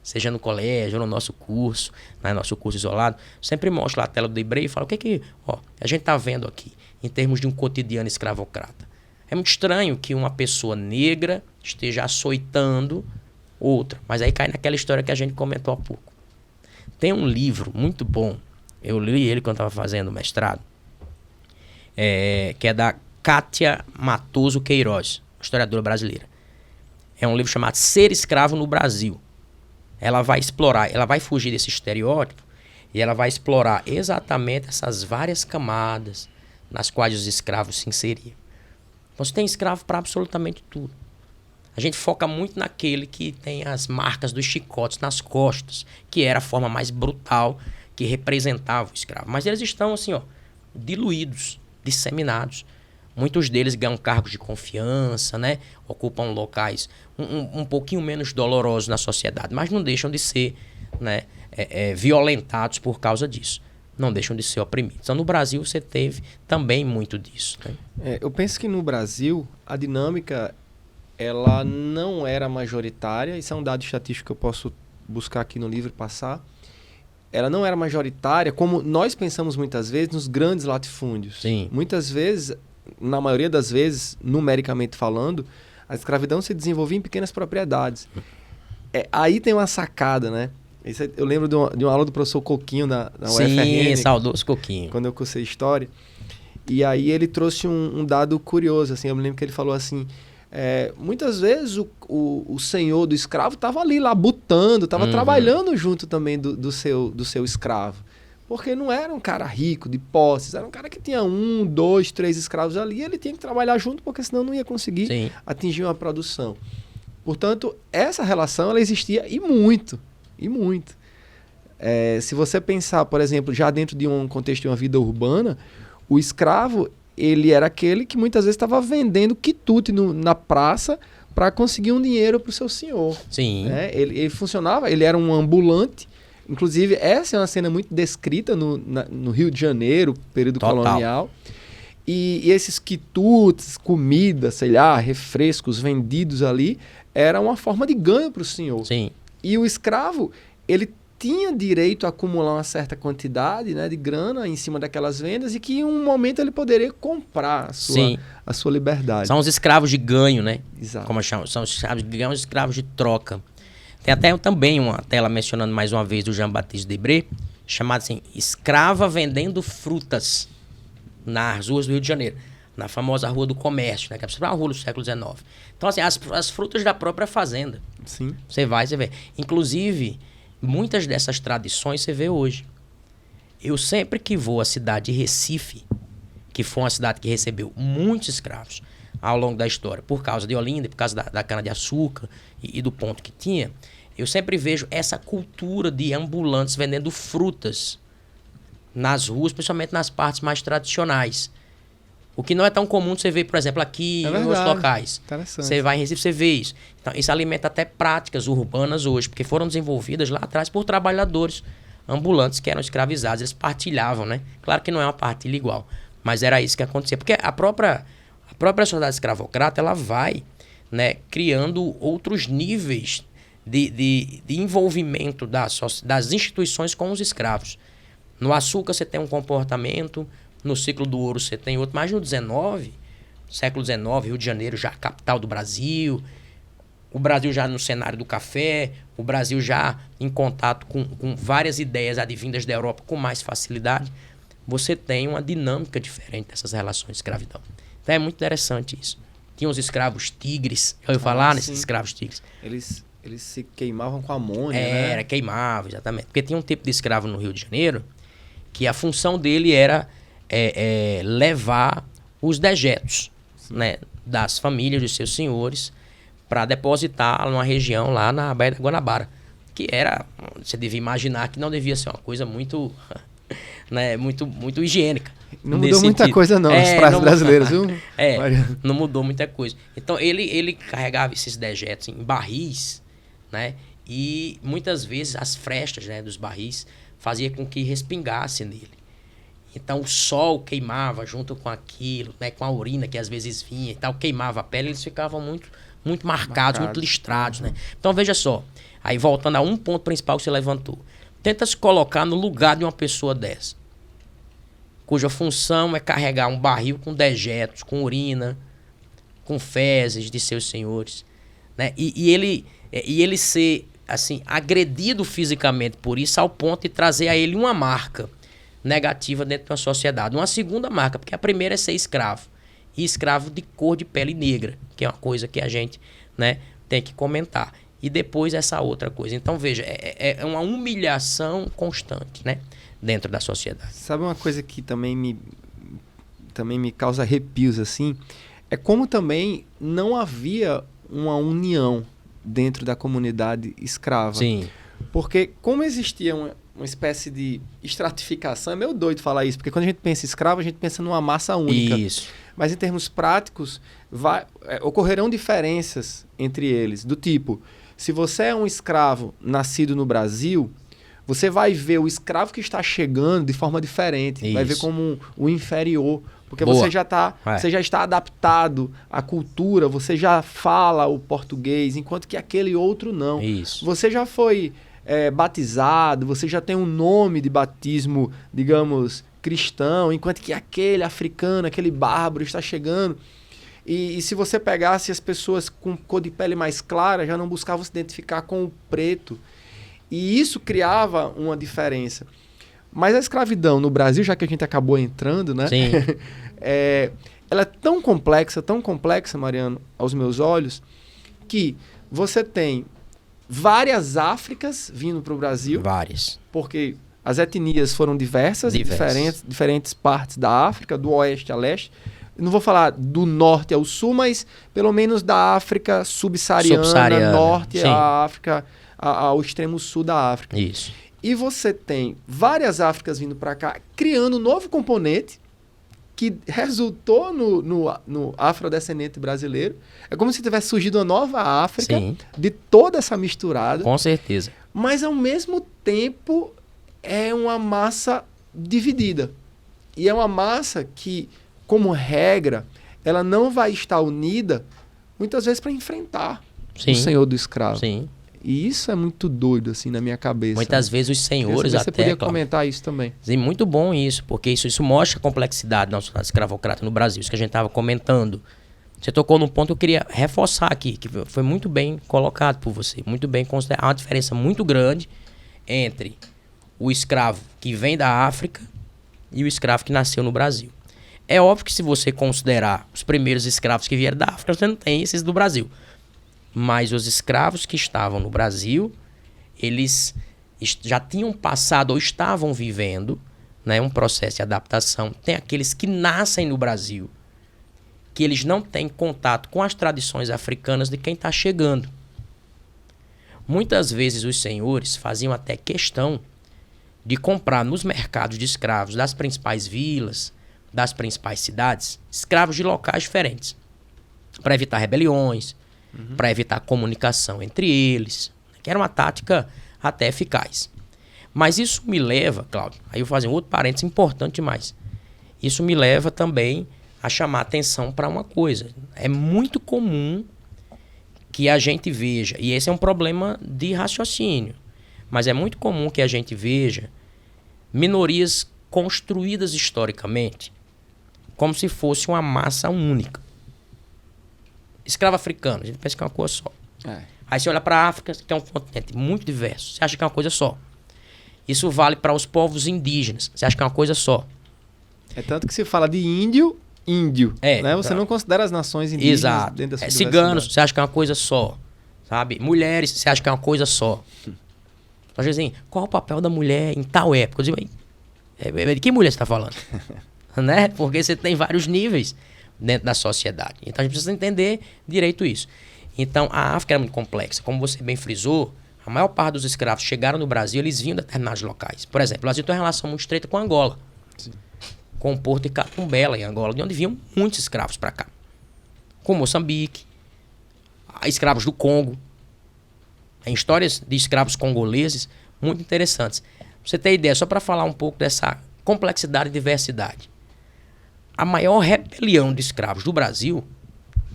Seja no colégio, ou no nosso curso, né? Nosso curso isolado, sempre mostro lá a tela do Debré e falo, o que a gente está vendo aqui, em termos de um cotidiano escravocrata? É muito estranho que uma pessoa negra esteja açoitando outra, mas aí cai naquela história que a gente comentou há pouco. Tem um livro muito bom, eu li ele quando estava fazendo o mestrado, que é da Kátia Matoso Queiroz, historiadora brasileira. É um livro chamado Ser Escravo no Brasil. Ela vai explorar, ela vai fugir desse estereótipo e ela vai explorar exatamente essas várias camadas nas quais os escravos se inseriam. Você tem escravo para absolutamente tudo. A gente foca muito naquele que tem as marcas dos chicotes nas costas, que era a forma mais brutal que representava o escravo. Mas eles estão assim, diluídos, disseminados. Muitos deles ganham cargos de confiança, né? Ocupam locais um pouquinho menos dolorosos na sociedade, mas não deixam de ser, né, violentados por causa disso. Não deixam de ser oprimidos. Então, no Brasil, você teve também muito disso. Né? Eu penso que no Brasil, a dinâmica ela não era majoritária. Isso é um dado estatístico que eu posso buscar aqui no livro e passar. Ela não era majoritária, como nós pensamos muitas vezes, nos grandes latifúndios. Sim. Muitas vezes, na maioria das vezes, numericamente falando, a escravidão se desenvolvia em pequenas propriedades. Aí tem uma sacada, né? Eu lembro de uma aula do professor Coquinho na UFRN. Sim, saudoso Coquinho. Quando eu cursei História. E aí ele trouxe um dado curioso. Assim, eu me lembro que ele falou assim, muitas vezes o senhor do escravo estava ali labutando, estava trabalhando junto também do seu escravo. Porque não era um cara rico, de posses, era um cara que tinha 1, 2, 3 escravos ali, e ele tinha que trabalhar junto, porque senão não ia conseguir atingir uma produção. Portanto, essa relação ela existia e muito. E muito. Se você pensar, por exemplo, já dentro de um contexto de uma vida urbana, o escravo, ele era aquele que muitas vezes estava vendendo quitute na praça para conseguir um dinheiro para o seu senhor. Sim. Ele funcionava, ele era um ambulante. Inclusive, essa é uma cena muito descrita no Rio de Janeiro, período colonial. E esses quitutes, comida, sei lá, refrescos vendidos ali, era uma forma de ganho para o senhor. Sim. E o escravo, ele tinha direito a acumular uma certa quantidade, né, de grana em cima daquelas vendas e que em um momento ele poderia comprar a sua liberdade. São os escravos de ganho, né? Exato. Como chamam, são os escravos de ganho, os escravos de troca. Tem até também uma tela mencionando mais uma vez do Jean-Baptiste Debré, chamada assim, Escrava Vendendo Frutas nas ruas do Rio de Janeiro, na famosa Rua do Comércio, né, que é a rua do século XIX. Então, assim, as frutas da própria fazenda. Sim. Você vê. Inclusive, muitas dessas tradições você vê hoje. Eu sempre que vou à cidade de Recife, que foi uma cidade que recebeu muitos escravos ao longo da história, por causa de Olinda, por causa da cana-de-açúcar e do ponto que tinha, eu sempre vejo essa cultura de ambulantes vendendo frutas nas ruas, principalmente nas partes mais tradicionais. O que não é tão comum você ver, por exemplo, aqui em outros locais. Interessante. Você vai em Recife, você vê isso. Então, isso alimenta até práticas urbanas hoje, porque foram desenvolvidas lá atrás por trabalhadores ambulantes que eram escravizados. Eles partilhavam, né? Claro que não é uma partilha igual, mas era isso que acontecia. Porque a própria sociedade escravocrata, ela vai, né, criando outros níveis de envolvimento das instituições com os escravos. No açúcar você tem um comportamento, no ciclo do ouro você tem outro, mas no século XIX, Rio de Janeiro já a capital do Brasil, o Brasil já no cenário do café, o Brasil já em contato com várias ideias advindas da Europa com mais facilidade, você tem uma dinâmica diferente dessas relações de escravidão. Então é muito interessante isso. Tinha os escravos tigres, eu ia falar nesses escravos tigres. Eles se queimavam com amônia, né? Era, queimavam, exatamente. Porque tinha um tipo de escravo no Rio de Janeiro que a função dele era levar os dejetos, né, das famílias dos seus senhores para depositar numa região lá na Baía da Guanabara. Que era, você devia imaginar que não devia ser uma coisa muito, né, muito higiênica. Não mudou muita coisa não, as praias brasileiras, viu? Não mudou muita coisa. Então ele carregava esses dejetos em barris, né? E muitas vezes as frestas, né, dos barris fazia com que respingasse nele. Então o sol queimava junto com aquilo, né, com a urina que às vezes vinha e tal, queimava a pele, eles ficavam muito marcados, muito listrados, né? Então veja só, aí voltando a um ponto principal que você levantou, tenta se colocar no lugar de uma pessoa dessa, cuja função é carregar um barril com dejetos, com urina, com fezes de seus senhores, né? E ele ser assim agredido fisicamente por isso, ao ponto de trazer a ele uma marca negativa dentro de uma sociedade. Uma segunda marca, porque a primeira é ser escravo. E escravo de cor de pele negra, que é uma coisa que a gente, né, tem que comentar. E depois essa outra coisa. Então, veja, é uma humilhação constante, né, dentro da sociedade. Sabe uma coisa que também me causa arrepios, assim? É como também não havia uma união dentro da comunidade escrava. Sim. Porque como existia uma espécie de estratificação. É meio doido falar isso, porque quando a gente pensa em escravo, a gente pensa numa massa única. Isso. Mas em termos práticos, ocorrerão diferenças entre eles. Do tipo, se você é um escravo nascido no Brasil, você vai ver o escravo que está chegando de forma diferente. Isso. Vai ver como o inferior. Porque Boa. você já está adaptado à cultura, você já fala o português, enquanto que aquele outro não. Isso. Você já foi batizado, você já tem um nome de batismo, digamos, cristão, enquanto que aquele africano, aquele bárbaro está chegando. E se você pegasse as pessoas com cor de pele mais clara, já não buscavam se identificar com o preto. E isso criava uma diferença. Mas a escravidão no Brasil, já que a gente acabou entrando, né? Sim. Ela é tão complexa, Mariano, aos meus olhos, que você tem várias Áfricas vindo para o Brasil. Várias. Porque as etnias foram diversas. Diferentes partes da África, do oeste a leste. Eu não vou falar do norte ao sul, mas pelo menos da África subsaariana, norte à África, ao extremo sul da África. Isso. E você tem várias Áfricas vindo para cá, criando um novo componente que resultou no afrodescendente brasileiro. É como se tivesse surgido uma nova África. Sim. De toda essa misturada. Com certeza. Mas, ao mesmo tempo, é uma massa dividida. E é uma massa que, como regra, ela não vai estar unida, muitas vezes, para enfrentar o senhor do escravo. Sim. E isso é muito doido, assim, na minha cabeça. Muitas vezes os senhores você podia comentar isso também. Sim, muito bom isso, porque isso mostra a complexidade da sociedade escravocrata no Brasil, isso que a gente estava comentando. Você tocou num ponto que eu queria reforçar aqui, que foi muito bem colocado por você, muito bem considerado. Há uma diferença muito grande entre o escravo que vem da África e o escravo que nasceu no Brasil. É óbvio que se você considerar os primeiros escravos que vieram da África, você não tem esses do Brasil. Mas os escravos que estavam no Brasil, eles já tinham passado ou estavam vivendo, né, um processo de adaptação. Tem aqueles que nascem no Brasil, que eles não têm contato com as tradições africanas de quem está chegando. Muitas vezes os senhores faziam até questão de comprar nos mercados de escravos das principais vilas, das principais cidades, escravos de locais diferentes, para evitar rebeliões, para evitar comunicação entre eles, que era uma tática até eficaz. Mas isso me leva, Cláudio, aí eu vou fazer um outro parênteses importante demais. Isso me leva também a chamar atenção para uma coisa. É muito comum que a gente veja, e esse é um problema de raciocínio, mas é muito comum que a gente veja minorias construídas historicamente como se fosse uma massa única. Escravo africano, a gente pensa que é uma coisa só. Aí você olha para a África, que é um continente muito diverso, você acha que é uma coisa só. Isso vale para os povos indígenas, você acha que é uma coisa só. É tanto que se fala de índio, né? Você não considera as nações indígenas. Exato. Dentro da sua ciganos, você acha que é uma coisa só, sabe? Mulheres, você acha que é uma coisa só. Às vezes, assim, qual é o papel da mulher em tal época? Eu digo, de que mulher você está falando? Né? Porque você tem vários níveis dentro da sociedade. Então a gente precisa entender direito isso. Então a África era muito complexa. Como você bem frisou, a maior parte dos escravos chegaram no Brasil, eles vinham de determinados locais. Por exemplo, o Brasil tem uma relação muito estreita com Angola. Sim. Com o Porto de Catumbela, em Angola, de onde vinham muitos escravos para cá. Com Moçambique, escravos do Congo. Tem histórias de escravos congoleses muito interessantes. Pra você ter ideia, só para falar um pouco dessa complexidade e diversidade. A maior rebelião de escravos do Brasil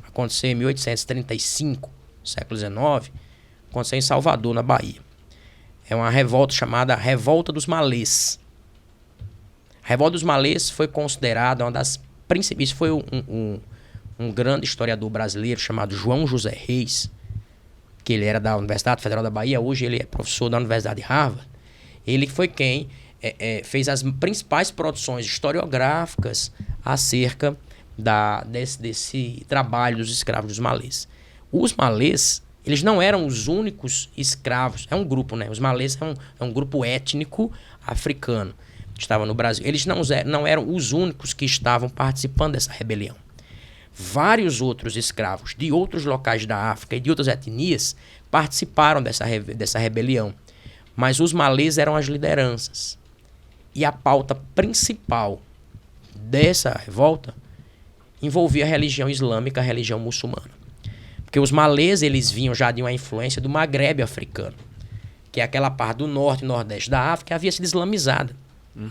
aconteceu em 1835, século XIX, aconteceu em Salvador, na Bahia. É uma revolta chamada Revolta dos Malês. A Revolta dos Malês foi considerada uma das principais... Isso foi um grande historiador brasileiro chamado João José Reis, que ele era da Universidade Federal da Bahia, hoje ele é professor da Universidade de Harvard. Ele foi quem fez as principais produções historiográficas acerca desse trabalho dos escravos dos malês. Os malês, eles não eram os únicos escravos, é um grupo, né? Os malês é um grupo étnico africano que estava no Brasil. Eles não eram os únicos que estavam participando dessa rebelião. Vários outros escravos de outros locais da África e de outras etnias participaram dessa rebelião. Mas os malês eram as lideranças. E a pauta principal dessa revolta envolvia a religião islâmica, a religião muçulmana. Porque os malês, eles vinham já de uma influência do Magrebe africano, que é aquela parte do norte e nordeste da África que havia sido islamizada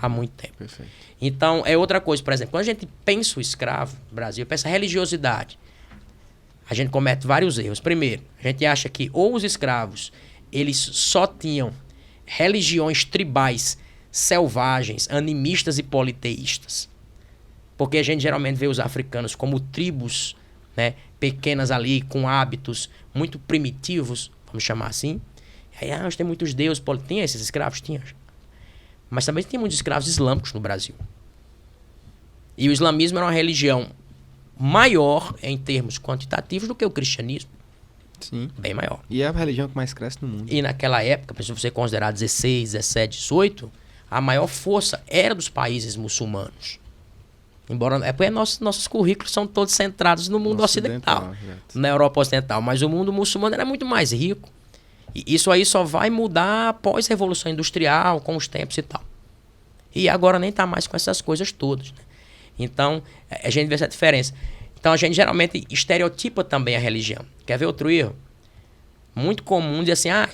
há muito tempo. Perfeito. Então, é outra coisa. Por exemplo, quando a gente pensa o escravo no Brasil, pensa a religiosidade, a gente comete vários erros. Primeiro, a gente acha que ou os escravos, eles só tinham religiões tribais selvagens, animistas e politeístas. Porque a gente geralmente vê os africanos como tribos, né, pequenas ali, com hábitos muito primitivos, vamos chamar assim. Aí, tem muitos deuses, tinha esses escravos? Tinha. Mas também tem muitos escravos islâmicos no Brasil. E o islamismo era uma religião maior em termos quantitativos do que o cristianismo. Sim. Bem maior. E é a religião que mais cresce no mundo. E naquela época, se você considerar 16, 17, 18, a maior força era dos países muçulmanos. Embora é porque nossos currículos são todos centrados no mundo ocidental, na Europa Ocidental. Mas o mundo muçulmano era muito mais rico. E isso aí só vai mudar após a Revolução Industrial, com os tempos e tal. E agora nem está mais com essas coisas todas, né? Então, a gente vê essa diferença. Então, a gente geralmente estereotipa também a religião. Quer ver outro erro? Muito comum dizer assim,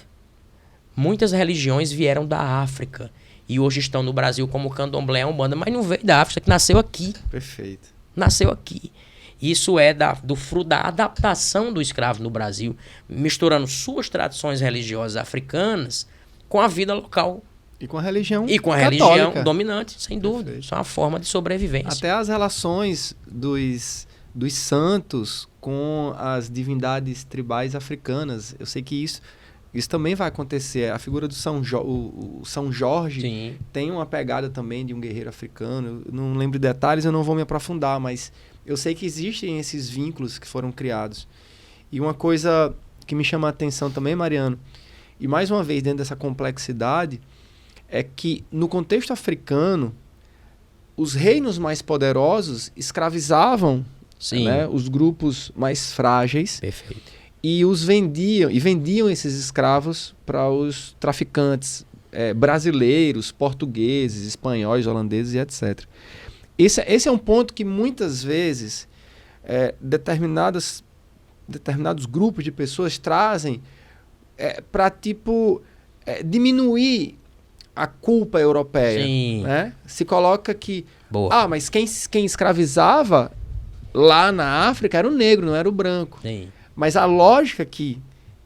muitas religiões vieram da África e hoje estão no Brasil, como o candomblé, a umbanda, mas não veio da África, que nasceu aqui. Perfeito. Nasceu aqui. Isso é do fruto da adaptação do escravo no Brasil, misturando suas tradições religiosas africanas com a vida local. E com a religião E com a católica. religião dominante, sem dúvida. Perfeito. Isso é uma forma de sobrevivência. Até as relações dos santos com as divindades tribais africanas. Eu sei que isso também vai acontecer. A figura do o São Jorge Sim. tem uma pegada também de um guerreiro africano. Eu não lembro de detalhes, eu não vou me aprofundar, mas eu sei que existem esses vínculos que foram criados. E uma coisa que me chama a atenção também, Mariano, e mais uma vez dentro dessa complexidade, é que no contexto africano, os reinos mais poderosos escravizavam, né, os grupos mais frágeis. Perfeito. E vendiam esses escravos para os traficantes brasileiros, portugueses, espanhóis, holandeses e etc. Esse é um ponto que muitas vezes determinados grupos de pessoas trazem para diminuir a culpa europeia. Sim. Né? Se coloca que mas quem escravizava lá na África era o negro, não era o branco. Sim. Mas a lógica que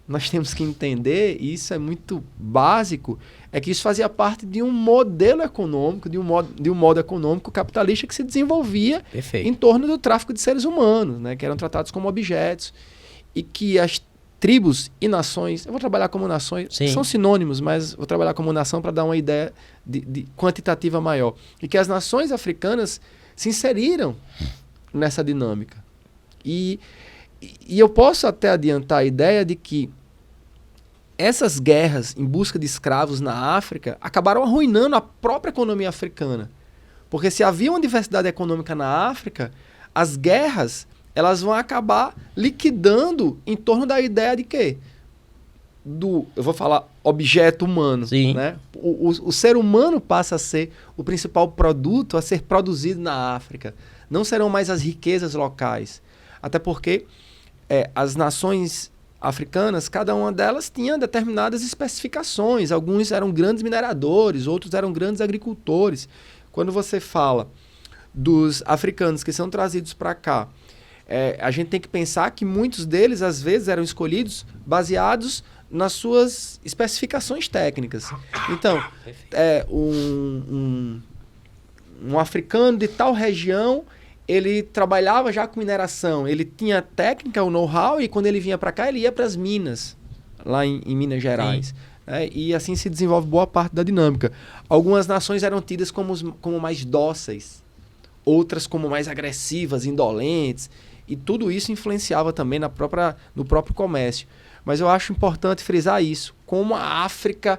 nós temos que entender, e isso é muito básico, é que isso fazia parte de um modelo econômico, de um modo econômico capitalista que se desenvolvia em torno do tráfico de seres humanos, né, que eram tratados como objetos, e que as tribos e nações, eu vou trabalhar como nações, são sinônimos, mas vou trabalhar como nação para dar uma ideia de quantitativa maior, e que as nações africanas se inseriram nessa dinâmica. E eu posso até adiantar a ideia de que essas guerras em busca de escravos na África acabaram arruinando a própria economia africana. Porque se havia uma diversidade econômica na África, as guerras elas vão acabar liquidando em torno da ideia de quê? Eu vou falar objeto humano. Sim. Né? O ser humano passa a ser o principal produto a ser produzido na África. Não serão mais as riquezas locais. Até porque as nações africanas, cada uma delas tinha determinadas especificações. Alguns eram grandes mineradores, outros eram grandes agricultores. Quando você fala dos africanos que são trazidos para cá, a gente tem que pensar que muitos deles, às vezes, eram escolhidos baseados nas suas especificações técnicas. Então, um africano de tal região, ele trabalhava já com mineração, ele tinha técnica, o know-how, e quando ele vinha para cá, ele ia para as minas, lá em Minas Gerais. E assim se desenvolve boa parte da dinâmica. Algumas nações eram tidas como mais dóceis, outras como mais agressivas, indolentes, e tudo isso influenciava também no próprio comércio. Mas eu acho importante frisar isso, como a África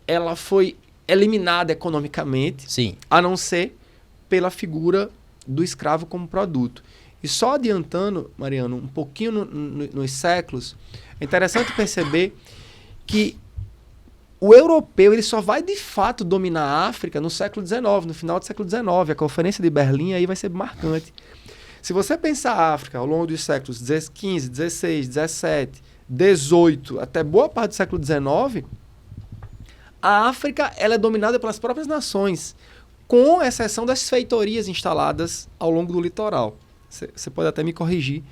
ela foi eliminada economicamente, a não ser pela figura do escravo como produto. E só adiantando, Mariano, um pouquinho nos séculos, é interessante perceber que o europeu ele só vai de fato dominar a África no século XIX, no final do século XIX. A Conferência de Berlim aí vai ser marcante. Se você pensar a África ao longo dos séculos XV, XVI, XVII, XVIII, até boa parte do século XIX, a África ela é dominada pelas próprias nações, com exceção das feitorias instaladas ao longo do litoral. Você pode até me corrigir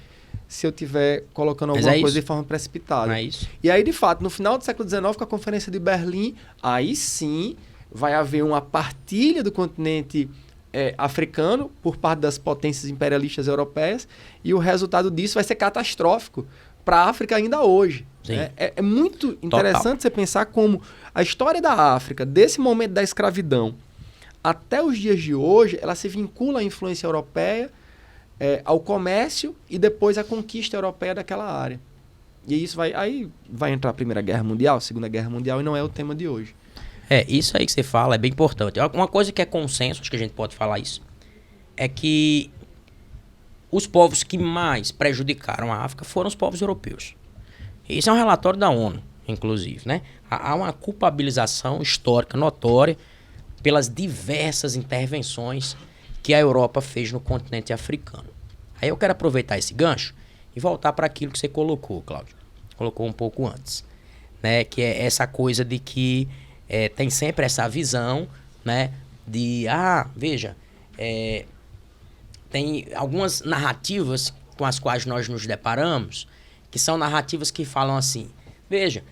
se eu estiver colocando alguma coisa de forma precipitada. Não é isso. E aí, de fato, no final do século XIX, com a Conferência de Berlim, aí sim vai haver uma partilha do continente africano por parte das potências imperialistas europeias, e o resultado disso vai ser catastrófico para a África ainda hoje. Né? É muito interessante você pensar como a história da África, desse momento da escravidão até os dias de hoje, ela se vincula à influência europeia, ao comércio e depois à conquista europeia daquela área. E isso vai entrar a Primeira Guerra Mundial, a Segunda Guerra Mundial, e não é o tema de hoje. Isso aí que você fala é bem importante. Uma coisa que é consenso, acho que a gente pode falar isso, é que os povos que mais prejudicaram a África foram os povos europeus. Isso é um relatório da ONU, inclusive, né? Há uma culpabilização histórica notória pelas diversas intervenções que a Europa fez no continente africano. Aí eu quero aproveitar esse gancho e voltar para aquilo que você colocou, Cláudio. Colocou um pouco antes, né? Que é essa coisa de que tem sempre essa visão, né? De, veja, tem algumas narrativas com as quais nós nos deparamos, que são narrativas que falam assim, veja,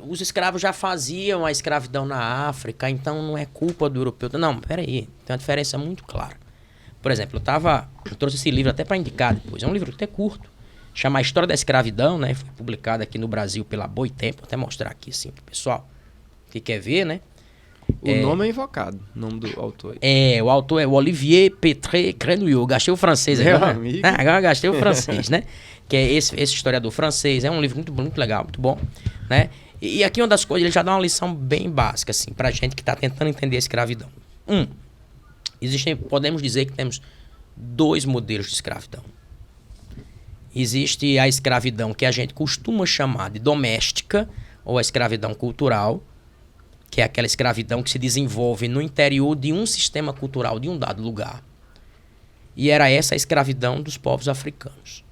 os escravos já faziam a escravidão na África, então não é culpa do europeu. Não, peraí, tem uma diferença muito clara. Por exemplo, eu trouxe esse livro até para indicar depois, é um livro até curto, chama A História da Escravidão, né? Foi publicado aqui no Brasil pela Boitempo, vou até mostrar aqui assim pro pessoal que quer ver, né? O nome é invocado, o nome do autor. O autor é o Olivier Pétré Grenouillot. Gastei o francês agora. Agora gastei o francês, né? Que é esse historiador francês. É um livro muito, muito legal, muito bom, né? E aqui uma das coisas, ele já dá uma lição bem básica, assim, pra gente que tá tentando entender a escravidão. Podemos dizer que temos 2 modelos de escravidão. Existe a escravidão que a gente costuma chamar de doméstica, ou a escravidão cultural, que é aquela escravidão que se desenvolve no interior de um sistema cultural de um dado lugar. E era essa a escravidão dos povos africanos.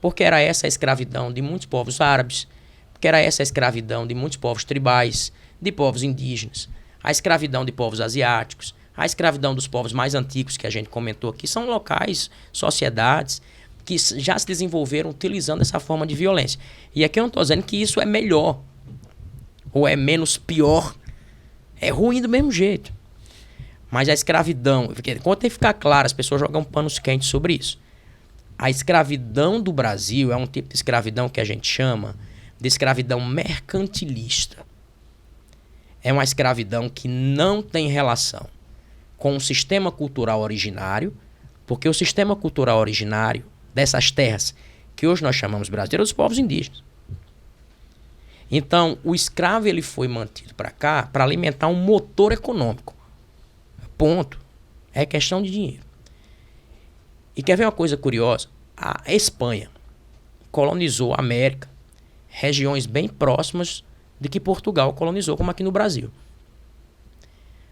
Porque era essa a escravidão de muitos povos árabes, porque era essa a escravidão de muitos povos tribais, de povos indígenas, a escravidão de povos asiáticos, a escravidão dos povos mais antigos que a gente comentou aqui, são locais, sociedades, que já se desenvolveram utilizando essa forma de violência. E aqui eu não estou dizendo que isso é melhor, ou é menos pior. É ruim do mesmo jeito. Mas a escravidão, quando tem que ficar claro, as pessoas jogam panos quentes sobre isso. A escravidão do Brasil é um tipo de escravidão que a gente chama de escravidão mercantilista. É uma escravidão que não tem relação com o sistema cultural originário, porque o sistema cultural originário dessas terras, que hoje nós chamamos Brasil, era dos povos indígenas. Então, o escravo ele foi mantido para cá para alimentar um motor econômico. Ponto. É questão de dinheiro. E quer ver uma coisa curiosa? A Espanha colonizou a América, regiões bem próximas de que Portugal colonizou, como aqui no Brasil.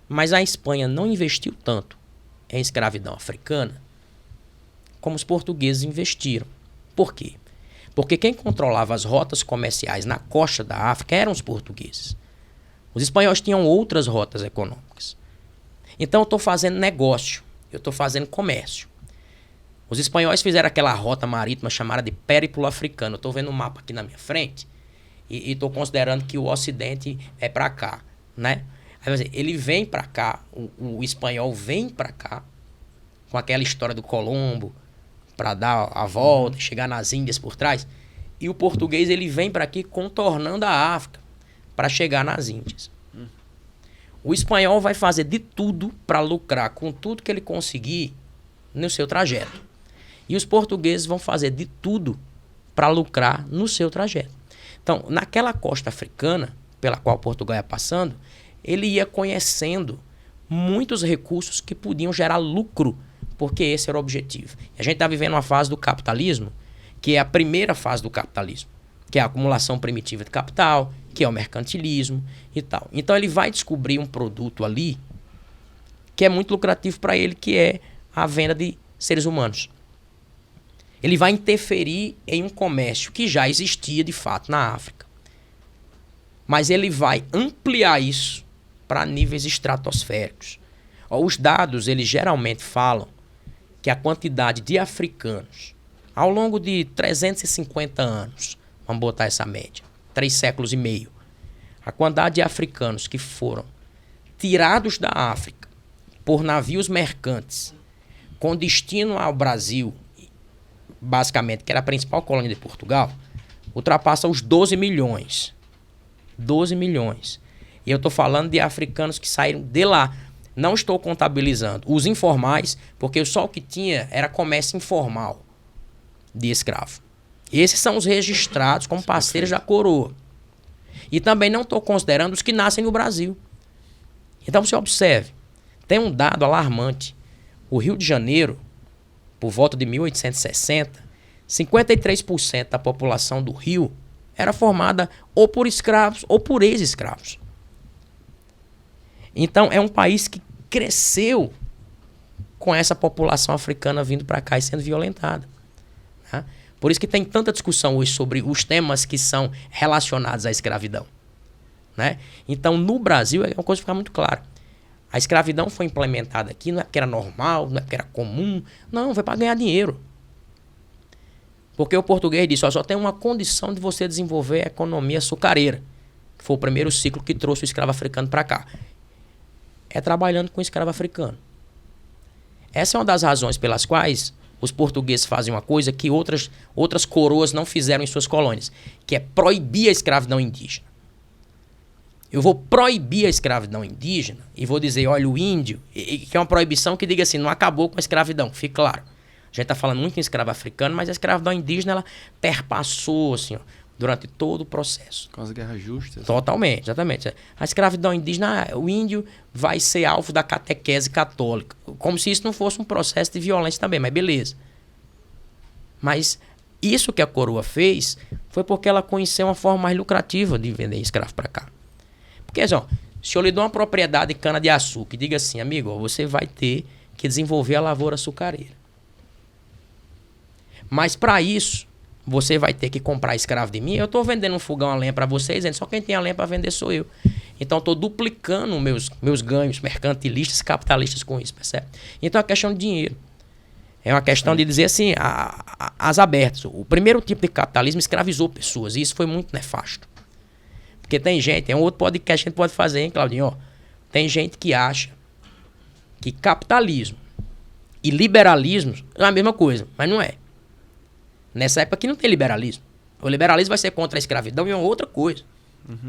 Mas a Espanha não investiu tanto em escravidão africana como os portugueses investiram. Por quê? Porque quem controlava as rotas comerciais na costa da África eram os portugueses. Os espanhóis tinham outras rotas econômicas. Então eu estou fazendo negócio, eu estou fazendo comércio. Os espanhóis fizeram aquela rota marítima chamada de Périplo Africano. Eu estou vendo um mapa aqui na minha frente e estou considerando que o Ocidente é para cá, né? Aí, ele vem para cá, o espanhol vem para cá com aquela história do Colombo, para dar a volta, chegar nas Índias por trás. E o português ele vem para aqui contornando a África para chegar nas Índias. O espanhol vai fazer de tudo para lucrar com tudo que ele conseguir no seu trajeto. E os portugueses vão fazer de tudo para lucrar no seu trajeto. Então, naquela costa africana pela qual Portugal ia passando, ele ia conhecendo muitos recursos que podiam gerar lucro, porque esse era o objetivo. E a gente está vivendo uma fase do capitalismo, que é a primeira fase do capitalismo, que é a acumulação primitiva de capital, que é o mercantilismo e tal. Então ele vai descobrir um produto ali que é muito lucrativo para ele, que é a venda de seres humanos. Ele vai interferir em um comércio que já existia de fato na África. Mas ele vai ampliar isso para níveis estratosféricos. Os dados, eles geralmente falam que a quantidade de africanos, ao longo de 350 anos, vamos botar essa média, 3 séculos e meio, a quantidade de africanos que foram tirados da África por navios mercantes com destino ao Brasil, basicamente, que era a principal colônia de Portugal, ultrapassa os 12 milhões. 12 milhões. E eu estou falando de africanos que saíram de lá. Não estou contabilizando os informais, porque só o que tinha era comércio informal de escravo. Esses são os registrados como parceiros da coroa. E também não estou considerando os que nascem no Brasil. Então você observe, tem um dado alarmante. O Rio de Janeiro, por volta de 1860, 53% da população do Rio era formada ou por escravos ou por ex-escravos. Então é um país que cresceu com essa população africana vindo para cá e sendo violentada. Tá? Por isso que tem tanta discussão hoje sobre os temas que são relacionados à escravidão. Né? Então no Brasil é uma coisa que fica muito clara. A escravidão foi implementada aqui, não é porque era normal, não é porque era comum. Não, foi para ganhar dinheiro. Porque o português disse, só tem uma condição de você desenvolver a economia açucareira, que foi o primeiro ciclo que trouxe o escravo africano para cá. É trabalhando com o escravo africano. Essa é uma das razões pelas quais os portugueses fazem uma coisa que outras coroas não fizeram em suas colônias, que é proibir a escravidão indígena. Eu vou proibir a escravidão indígena e vou dizer, olha, o índio, que é uma proibição que diga assim, não acabou com a escravidão, fique claro. A gente está falando muito em escravo africano, mas a escravidão indígena, ela perpassou, assim, ó, durante todo o processo. Com as guerras justas. Totalmente, exatamente. A escravidão indígena, o índio vai ser alvo da catequese católica. Como se isso não fosse um processo de violência também, mas beleza. Mas isso que a coroa fez foi porque ela conheceu uma forma mais lucrativa de vender escravo para cá. Porque, assim, ó, se eu lhe dou uma propriedade de cana-de-açúcar e diga assim, amigo, ó, você vai ter que desenvolver a lavoura açucareira. Mas para isso, você vai ter que comprar escravo de mim. Eu estou vendendo um fogão a lenha para vocês, só quem tem a lenha para vender sou eu. Então, estou duplicando meus ganhos mercantilistas e capitalistas com isso, percebe? Então, é uma questão de dinheiro. É uma questão de dizer assim, as abertas. O primeiro tipo de capitalismo escravizou pessoas, e isso foi muito nefasto. Porque tem gente, é um outro podcast que a gente pode fazer, hein, Claudinho? Ó, tem gente que acha que capitalismo e liberalismo é a mesma coisa, mas não é. Nessa época aqui não tem liberalismo. O liberalismo vai ser contra a escravidão e é outra coisa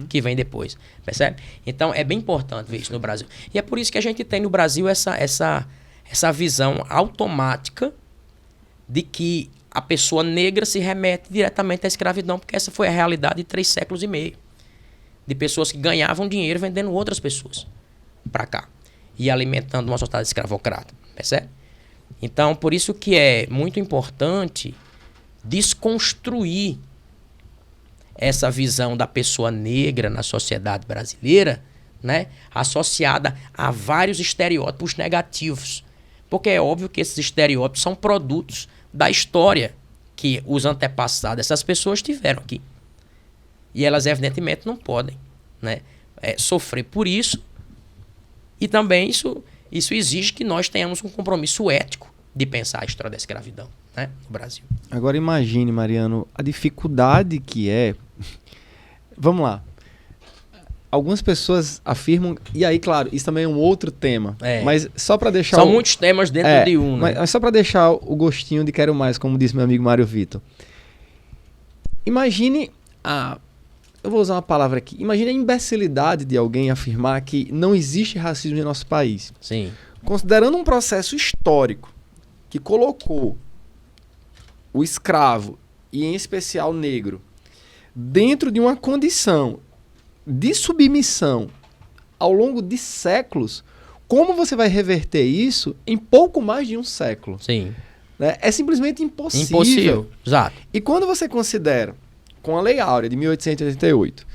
que vem depois. Percebe? Então é bem importante ver isso no Brasil. E é por isso que a gente tem no Brasil essa visão automática de que a pessoa negra se remete diretamente à escravidão, porque essa foi a realidade de 3 séculos e meio. De pessoas que ganhavam dinheiro vendendo outras pessoas para cá. E alimentando uma sociedade escravocrata. Percebe? Então, por isso que é muito importante desconstruir essa visão da pessoa negra na sociedade brasileira, né, associada a vários estereótipos negativos. Porque é óbvio que esses estereótipos são produtos da história que os antepassados dessas pessoas tiveram aqui. E elas, evidentemente, não podem, né, sofrer por isso. E também isso exige que nós tenhamos um compromisso ético de pensar a história da escravidão, né, no Brasil. Agora imagine, Mariano, a dificuldade que é... Vamos lá. Algumas pessoas afirmam... E aí, claro, isso também é um outro tema. Mas só para deixar... São muitos temas dentro de um, né? Mas só para deixar o gostinho de quero mais, como disse meu amigo Mário Vitor. Imagine eu vou usar uma palavra aqui. Imagine a imbecilidade de alguém afirmar que não existe racismo em nosso país. Sim. Considerando um processo histórico que colocou o escravo, e em especial negro, dentro de uma condição de submissão ao longo de séculos, como você vai reverter isso em pouco mais de um século? Sim. Né? É simplesmente impossível. Impossível, exato. E quando você considera, com a Lei Áurea de 1888,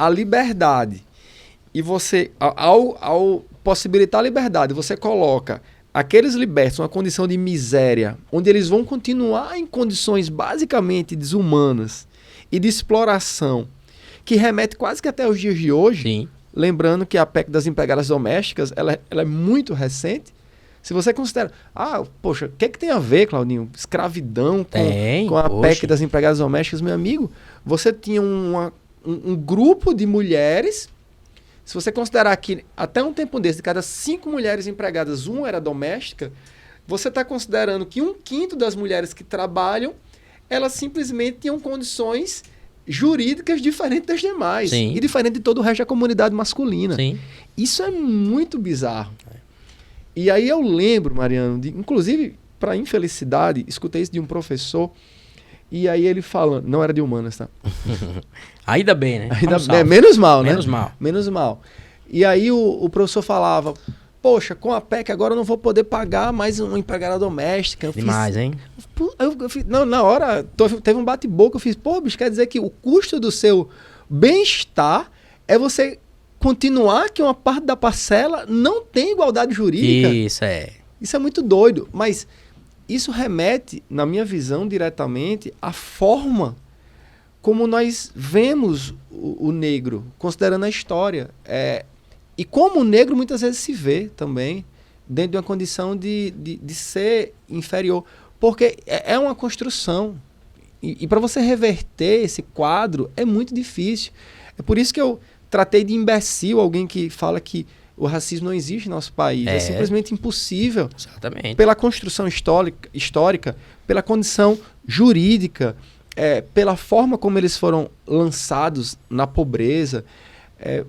a liberdade e você, ao possibilitar a liberdade, você coloca aqueles libertos numa condição de miséria, onde eles vão continuar em condições basicamente desumanas e de exploração, que remete quase que até os dias de hoje. Sim. Lembrando que a PEC das empregadas domésticas, ela é muito recente. Se você considera... poxa, o que tem a ver, Claudinho? Escravidão com a PEC das empregadas domésticas, meu amigo? Você tinha um grupo de mulheres... Se você considerar que até um tempo desse, de cada 5 mulheres empregadas, 1 era doméstica, você está considerando que 1/5 das mulheres que trabalham, elas simplesmente tinham condições jurídicas diferentes das demais. Sim. E diferente de todo o resto da comunidade masculina. Sim. Isso é muito bizarro. E aí eu lembro, Mariano, inclusive, para infelicidade, escutei isso de um professor, e aí ele falando, não era de humanas, tá? Ainda bem, né? Menos mal, né? Menos mal. E aí o professor falava, poxa, com a PEC agora eu não vou poder pagar mais uma empregada doméstica. Demais, hein? Eu fiz, não, na hora teve um bate-boca, eu fiz, bicho, quer dizer que o custo do seu bem-estar é você continuar que uma parte da parcela não tem igualdade jurídica. Isso é muito doido, mas isso remete, na minha visão, diretamente à forma como nós vemos o negro, considerando a história. E como o negro muitas vezes se vê também dentro de uma condição de ser inferior. Porque é uma construção. E para você reverter esse quadro é muito difícil. É por isso que eu tratei de imbecil alguém que fala que o racismo não existe no nosso país. É simplesmente impossível. Exatamente. Pela construção histórica, pela condição jurídica, pela forma como eles foram lançados na pobreza.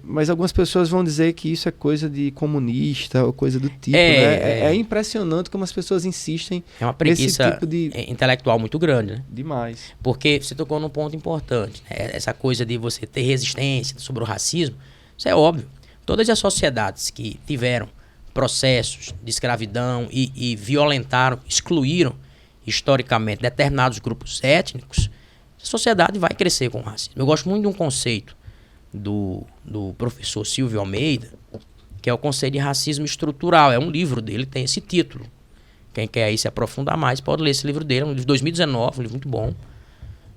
Mas algumas pessoas vão dizer que isso é coisa de comunista ou coisa do tipo. Né? É impressionante como as pessoas insistem. É uma preguiça tipo de intelectual muito grande, né? Demais. Porque você tocou num ponto importante, né? Essa coisa de você ter resistência sobre o racismo, isso é óbvio. Todas as sociedades que tiveram processos de escravidão e violentaram, excluíram historicamente determinados grupos étnicos, a sociedade vai crescer com o racismo. Eu gosto muito de um conceito do professor Silvio Almeida, que é o conceito de racismo estrutural. É um livro dele, tem esse título. Quem quer aí se aprofundar mais pode ler esse livro dele. É um livro de 2019, um livro muito bom.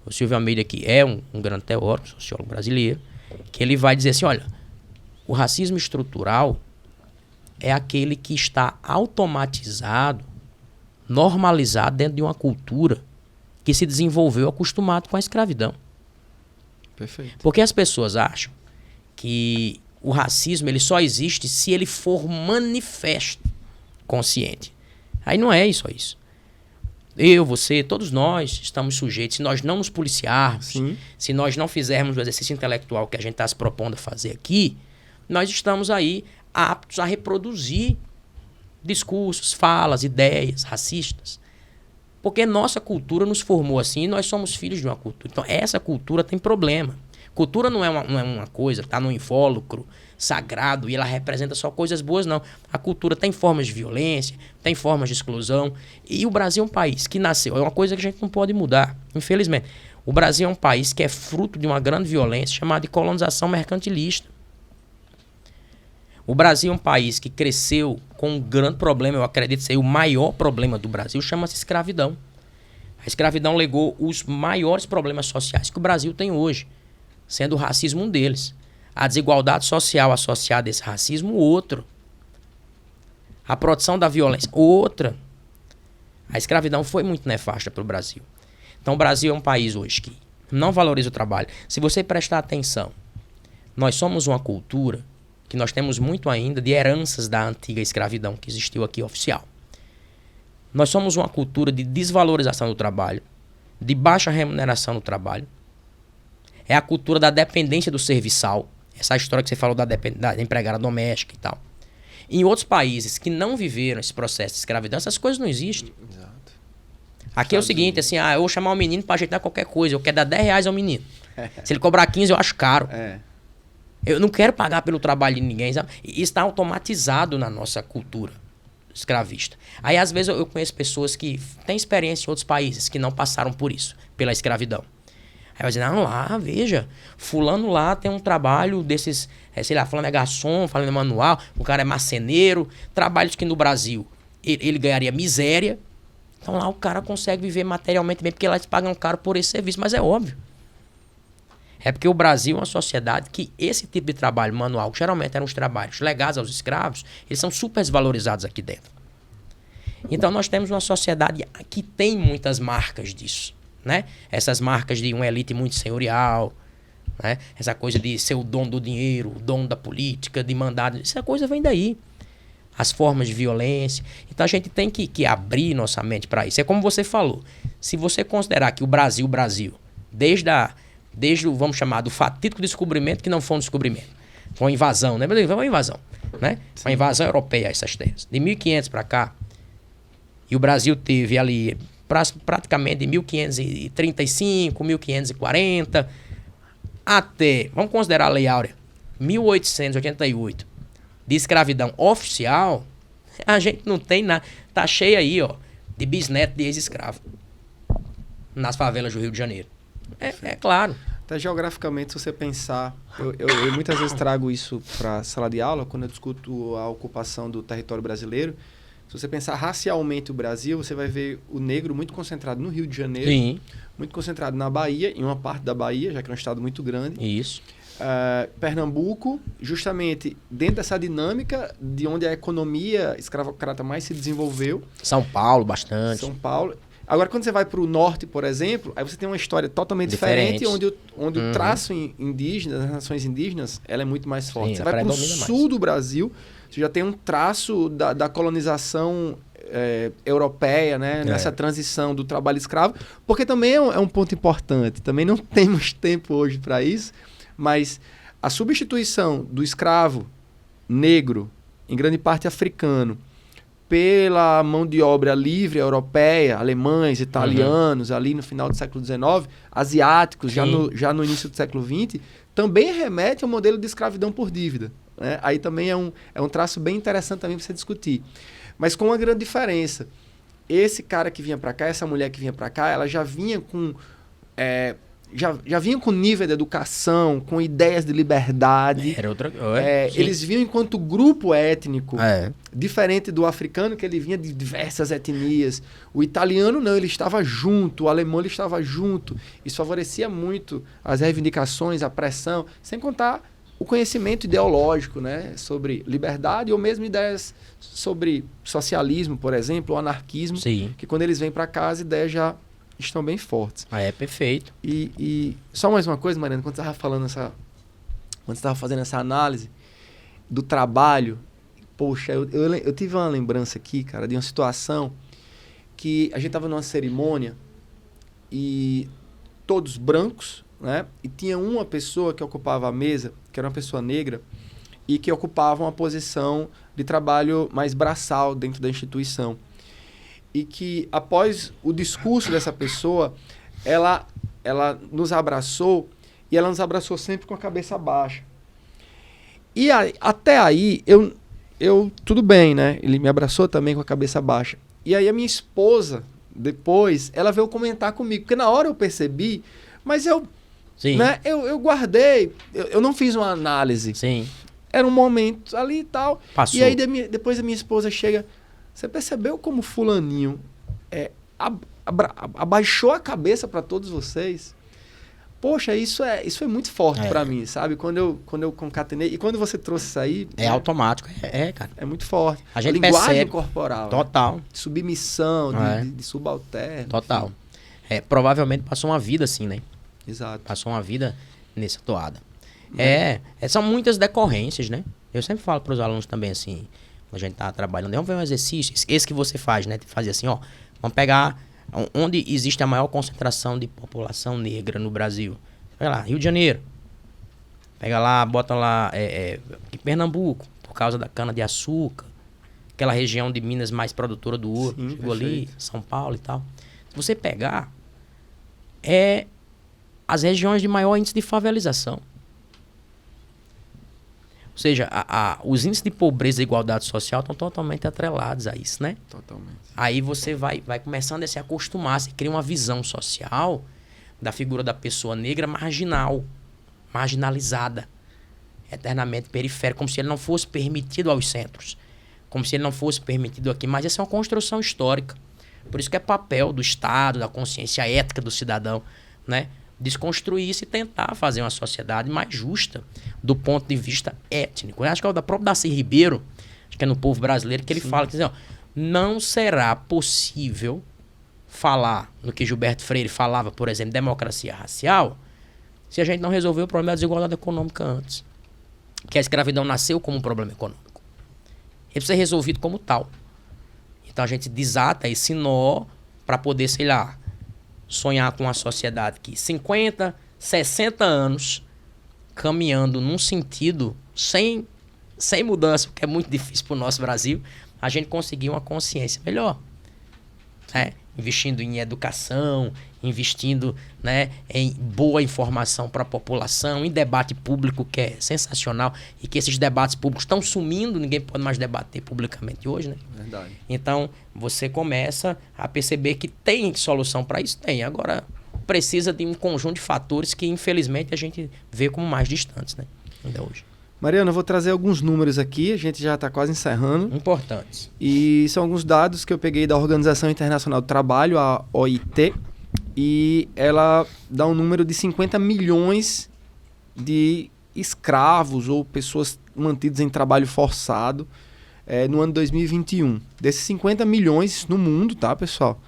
O Silvio Almeida, que é um grande teórico, sociólogo brasileiro, que ele vai dizer assim, olha, o racismo estrutural é aquele que está automatizado, normalizado dentro de uma cultura que se desenvolveu acostumado com a escravidão. Perfeito. Porque as pessoas acham que o racismo ele só existe se ele for manifesto, consciente. Aí não é só isso. Eu, você, todos nós estamos sujeitos, se nós não nos policiarmos, Sim. se nós não fizermos o exercício intelectual que a gente está se propondo a fazer aqui, nós estamos aí aptos a reproduzir discursos, falas, ideias racistas. Porque nossa cultura nos formou assim e nós somos filhos de uma cultura. Então essa cultura tem problema. Cultura não é uma coisa que está no invólucro sagrado e ela representa só coisas boas, não. A cultura tem formas de violência, tem formas de exclusão. E o Brasil é um país que nasceu, é uma coisa que a gente não pode mudar, infelizmente. O Brasil é um país que é fruto de uma grande violência chamada de colonização mercantilista. O Brasil é um país que cresceu com um grande problema, eu acredito ser o maior problema do Brasil, chama-se escravidão. A escravidão legou os maiores problemas sociais que o Brasil tem hoje, sendo o racismo um deles. A desigualdade social associada a esse racismo, outro. A produção da violência, outra. A escravidão foi muito nefasta para o Brasil. Então o Brasil é um país hoje que não valoriza o trabalho. Se você prestar atenção, nós somos uma cultura que nós temos muito ainda de heranças da antiga escravidão que existiu aqui oficial. Nós somos uma cultura de desvalorização do trabalho, de baixa remuneração no trabalho. É a cultura da dependência do serviçal. Essa história que você falou da empregada doméstica e tal. Em outros países que não viveram esse processo de escravidão, essas coisas não existem. Exato. Aqui é o seguinte, assim, eu vou chamar o menino para ajeitar qualquer coisa, eu quero dar R$10 ao menino. Se ele cobrar 15, eu acho caro. Eu não quero pagar pelo trabalho de ninguém, sabe? Isso está automatizado na nossa cultura escravista. Aí, às vezes, eu conheço pessoas que têm experiência em outros países que não passaram por isso, pela escravidão. Aí vai dizer, não, lá, veja, fulano lá tem um trabalho desses, sei lá, fulano é garçom, fulano é manual, o cara é marceneiro, trabalhos que no Brasil ele ganharia miséria. Então lá o cara consegue viver materialmente bem, porque lá eles pagam caro por esse serviço, mas é óbvio. É porque o Brasil é uma sociedade que esse tipo de trabalho manual, que geralmente eram os trabalhos legados aos escravos, eles são super desvalorizados aqui dentro. Então nós temos uma sociedade que tem muitas marcas disso, né? Essas marcas de uma elite muito senhorial, né? Essa coisa de ser o dono do dinheiro, o dono da política, de mandar... Essa coisa vem daí. As formas de violência. Então a gente tem que abrir nossa mente para isso. É como você falou. Se você considerar que o Brasil, desde o, vamos chamar, do fatídico descobrimento, que não foi um descobrimento, foi uma invasão, né? Foi uma invasão, né? Uma invasão europeia a essas terras. De 1500 para cá, e o Brasil teve ali praticamente de 1535, 1540, até, vamos considerar a Lei Áurea, 1888, de escravidão oficial, a gente não tem nada. Tá cheio aí, ó, de bisneto de ex-escravo nas favelas do Rio de Janeiro. É claro. Até geograficamente, se você pensar, eu muitas vezes trago isso para a sala de aula, quando eu discuto a ocupação do território brasileiro. Se você pensar racialmente o Brasil, você vai ver o negro muito concentrado no Rio de Janeiro, Sim. muito concentrado na Bahia, em uma parte da Bahia, já que é um estado muito grande. Isso. Pernambuco, justamente dentro dessa dinâmica de onde a economia escravocrata mais se desenvolveu. São Paulo, bastante. São Paulo. Agora, quando você vai para o norte, por exemplo, aí você tem uma história totalmente diferente, onde o traço indígena, das nações indígenas, ela é muito mais forte. Sim, você vai para o sul do Brasil, você já tem um traço da colonização europeia, né? Nessa transição do trabalho escravo, porque também é um ponto importante. Também não temos tempo hoje para isso, mas a substituição do escravo negro, em grande parte africano, pela mão de obra livre europeia, alemães, italianos, ali no final do século XIX, asiáticos, já no início do século XX, também remete ao modelo de escravidão por dívida. Né? Aí também é um traço bem interessante também para você discutir. Mas com uma grande diferença. Esse cara que vinha para cá, essa mulher que vinha para cá, ela já vinha com... Já vinham com nível de educação, com ideias de liberdade. Era outra... Eles vinham enquanto grupo étnico, diferente do africano, que ele vinha de diversas etnias. O italiano não, ele estava junto, o alemão ele estava junto. Isso favorecia muito as reivindicações, a pressão, sem contar o conhecimento ideológico, né, sobre liberdade ou mesmo ideias sobre socialismo, por exemplo, ou anarquismo, Sim. que quando eles vêm para cá as ideias já estão bem fortes. Perfeito. E só mais uma coisa, Mariana, quando você estava falando quando você estava fazendo essa análise do trabalho, poxa, eu tive uma lembrança aqui, cara, de uma situação que a gente estava numa cerimônia e todos brancos, né? E tinha uma pessoa que ocupava a mesa, que era uma pessoa negra, e que ocupava uma posição de trabalho mais braçal dentro da instituição. E que, após o discurso dessa pessoa, ela nos abraçou, e ela nos abraçou sempre com a cabeça baixa. E até aí, tudo bem, né? Ele me abraçou também com a cabeça baixa. E aí a minha esposa, depois, ela veio comentar comigo, porque na hora eu percebi, mas Sim. Né, eu guardei, eu não fiz uma análise. Sim. Era um momento ali e tal. Passou. E aí depois a minha esposa chega... Você percebeu como fulaninho abaixou a cabeça para todos vocês? Poxa, isso é muito forte para mim, sabe? Quando eu concatenei... E quando você trouxe isso aí... É automático, cara. É muito forte. A gente linguagem percebe, corporal. Total. Né? De submissão, de subalterno. Total. Provavelmente passou uma vida assim, né? Exato. Passou uma vida nessa toada. São muitas decorrências, né? Eu sempre falo para os alunos também assim... A gente tá trabalhando, vamos ver um exercício, esse que você faz, né? Fazer assim, ó, vamos pegar onde existe a maior concentração de população negra no Brasil. Pega lá, Rio de Janeiro. Pega lá, bota lá, Pernambuco, por causa da cana-de-açúcar, aquela região de Minas mais produtora do ouro, Sim, chegou ali, perfeito. São Paulo e tal. Se você pegar, as regiões de maior índice de favelização. Ou seja, os índices de pobreza e igualdade social estão totalmente atrelados a isso, né? Totalmente. Aí você vai começando a se acostumar, você cria uma visão social da figura da pessoa negra marginalizada, eternamente periférica, como se ele não fosse permitido aos centros, como se ele não fosse permitido aqui. Mas essa é uma construção histórica. Por isso que é papel do Estado, da consciência ética do cidadão, né, desconstruir isso e tentar fazer uma sociedade mais justa do ponto de vista étnico. Eu acho que é o próprio Darcy Ribeiro, acho que é no Povo Brasileiro, que ele fala que não será possível falar no que Gilberto Freire falava, por exemplo, democracia racial, se a gente não resolver o problema da desigualdade econômica antes. Que a escravidão nasceu como um problema econômico. Ele precisa ser resolvido como tal. Então a gente desata esse nó para poder, sei lá, sonhar com uma sociedade que 50, 60 anos caminhando num sentido sem mudança, porque é muito difícil para o nosso Brasil, a gente conseguir uma consciência melhor. Investindo em educação, investindo, né, em boa informação para a população, em debate público, que é sensacional, e que esses debates públicos estão sumindo, ninguém pode mais debater publicamente hoje, né? Verdade. Então, você começa a perceber que tem solução para isso? Tem. Agora, precisa de um conjunto de fatores que, infelizmente, a gente vê como mais distantes, né? Ainda hoje. Mariana, eu vou trazer alguns números aqui, a gente já está quase encerrando. Importantes. E são alguns dados que eu peguei da Organização Internacional do Trabalho, a OIT, e ela dá um número de 50 milhões de escravos ou pessoas mantidas em trabalho forçado no ano 2021. Desses 50 milhões no mundo, tá, pessoal?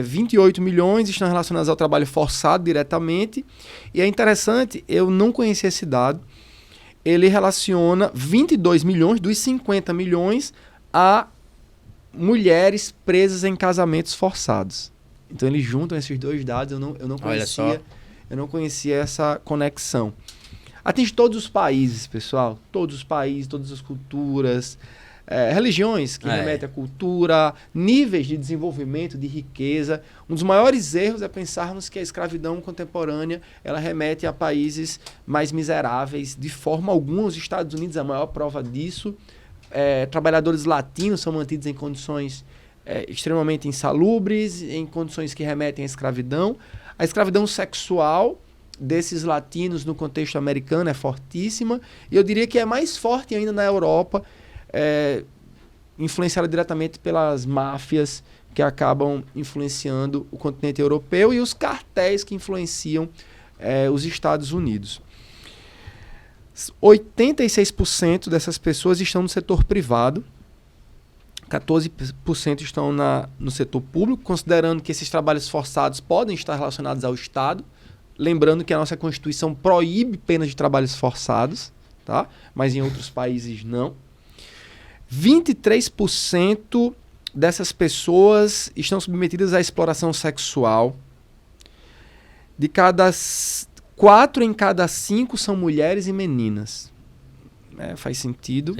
28 milhões estão relacionados ao trabalho forçado diretamente. E é interessante, eu não conhecia esse dado, ele relaciona 22 milhões dos 50 milhões a mulheres presas em casamentos forçados. Então eles juntam esses dois dados, eu não conhecia essa conexão. Atinge todos os países, pessoal. Todos os países, todas as culturas, religiões que remetem à cultura, níveis de desenvolvimento, de riqueza. Um dos maiores erros é pensarmos que a escravidão contemporânea ela remete a países mais miseráveis. De forma alguma, os Estados Unidos é a maior prova disso. Trabalhadores latinos são mantidos em condições extremamente insalubres, em condições que remetem à escravidão. A escravidão sexual desses latinos no contexto americano é fortíssima. E eu diria que é mais forte ainda na Europa, influenciada diretamente pelas máfias que acabam influenciando o continente europeu e os cartéis que influenciam os Estados Unidos. 86% dessas pessoas estão no setor privado, 14% estão no setor público, considerando que esses trabalhos forçados podem estar relacionados ao Estado. Lembrando que a nossa Constituição proíbe penas de trabalhos forçados, tá? Mas em outros países não. 23% dessas pessoas estão submetidas à exploração sexual. De 4 em cada 5 são mulheres e meninas. Faz sentido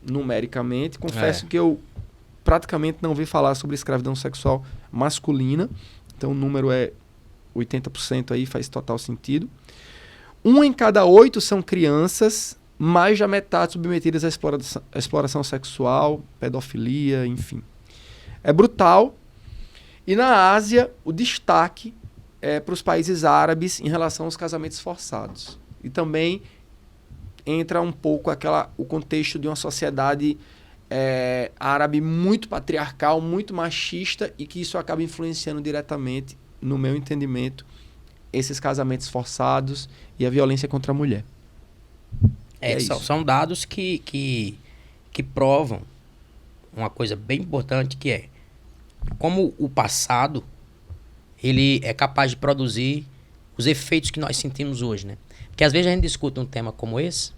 numericamente. Confesso que eu praticamente não ouvi falar sobre escravidão sexual masculina. Então o número é 80% aí, faz total sentido. 1 em cada 8 são crianças, mais da metade submetidas à exploração sexual, pedofilia, enfim. É brutal. E na Ásia, o destaque é para os países árabes em relação aos casamentos forçados. E também entra um pouco o contexto de uma sociedade árabe muito patriarcal, muito machista, e que isso acaba influenciando diretamente, no meu entendimento, esses casamentos forçados e a violência contra a mulher. São dados que provam uma coisa bem importante, que é como o passado ele é capaz de produzir os efeitos que nós sentimos hoje, né? Porque às vezes a gente discute um tema como esse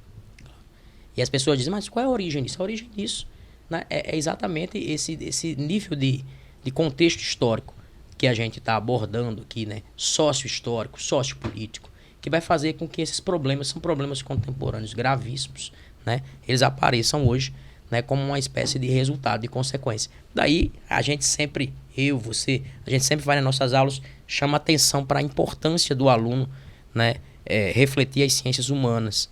e as pessoas dizem, mas qual é a origem disso? A origem disso, né, é exatamente esse nível de contexto histórico que a gente está abordando aqui, né? Sócio-histórico, sócio-político, que vai fazer com que esses problemas, são problemas contemporâneos gravíssimos, né? Eles apareçam hoje, né, como uma espécie de resultado, de consequência. Daí, a gente sempre, a gente sempre vai nas nossas aulas, chama atenção para a importância do aluno, né, refletir as ciências humanas,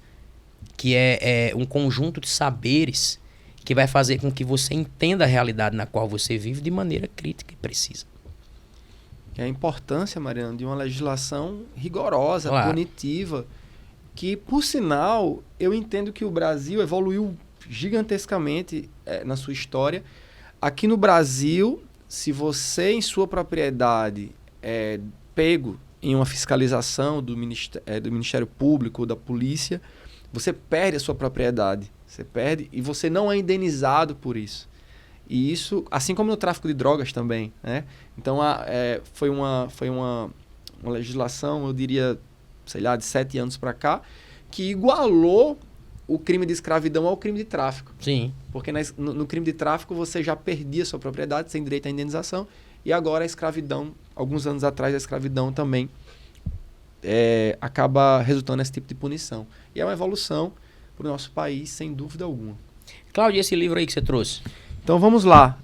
que é um conjunto de saberes que vai fazer com que você entenda a realidade na qual você vive de maneira crítica e precisa. que é a importância, Mariana, de uma legislação rigorosa, Claro. punitiva, que, por sinal, eu entendo que o Brasil evoluiu gigantescamente na sua história. Aqui no Brasil, se você, em sua propriedade, é pego em uma fiscalização do Ministério Público ou da polícia, você perde a sua propriedade. Você perde e você não é indenizado por isso. E isso, assim como no tráfico de drogas também, né? Então, foi uma legislação, eu diria, sei lá, de 7 anos para cá, que igualou o crime de escravidão ao crime de tráfico. Sim. Porque no crime de tráfico você já perdia sua propriedade sem direito à indenização, e agora a escravidão, alguns anos atrás a escravidão também acaba resultando nesse tipo de punição. E é uma evolução para o nosso país, sem dúvida alguma. Cláudio, esse livro aí que você trouxe? Então vamos lá.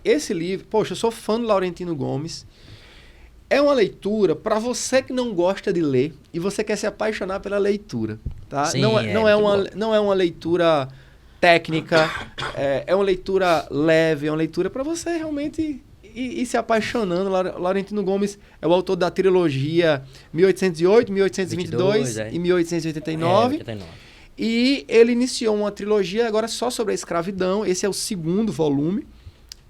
Esse livro, poxa, eu sou fã do Laurentino Gomes. É uma leitura para você que não gosta de ler e você quer se apaixonar pela leitura. Tá? Sim, não é uma leitura técnica, é uma leitura leve, é uma leitura para você realmente ir se apaixonando. Laurentino Gomes é o autor da trilogia 1808, 1822 e 1889. 89. E ele iniciou uma trilogia agora só sobre a escravidão. Esse é o 2º volume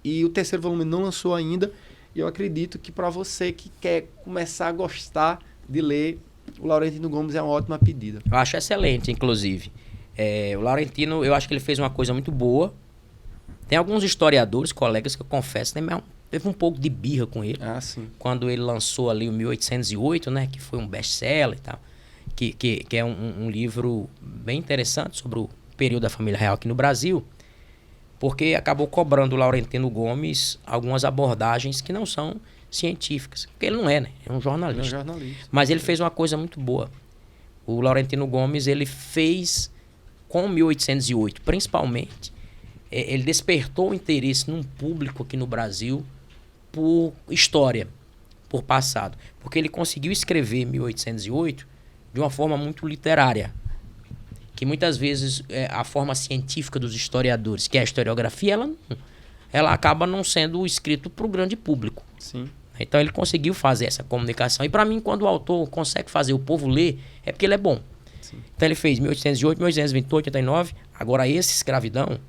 e o 3º volume não lançou ainda. E eu acredito que para você que quer começar a gostar de ler, o Laurentino Gomes é uma ótima pedida. Eu acho excelente, inclusive. O Laurentino, eu acho que ele fez uma coisa muito boa. Tem alguns historiadores, colegas, que eu confesso, teve um pouco de birra com ele. Ah, sim. Quando ele lançou ali o 1808, né, que foi um best-seller e tal, que é um livro bem interessante sobre o período da família real aqui no Brasil, porque acabou cobrando o Laurentino Gomes algumas abordagens que não são científicas. Porque ele não é, né? É um jornalista. Ele é um jornalista. Mas ele fez uma coisa muito boa. O Laurentino Gomes, ele fez, com 1808, principalmente, ele despertou o interesse num público aqui no Brasil por história, por passado. Porque ele conseguiu escrever 1808 de uma forma muito literária. Que muitas vezes a forma científica dos historiadores, que é a historiografia, ela acaba não sendo escrito para o grande público. Sim. Então ele conseguiu fazer essa comunicação. E para mim, quando o autor consegue fazer o povo ler, é porque ele é bom. Sim. Então ele fez 1808, 1828, 89. Agora esse Escravidão,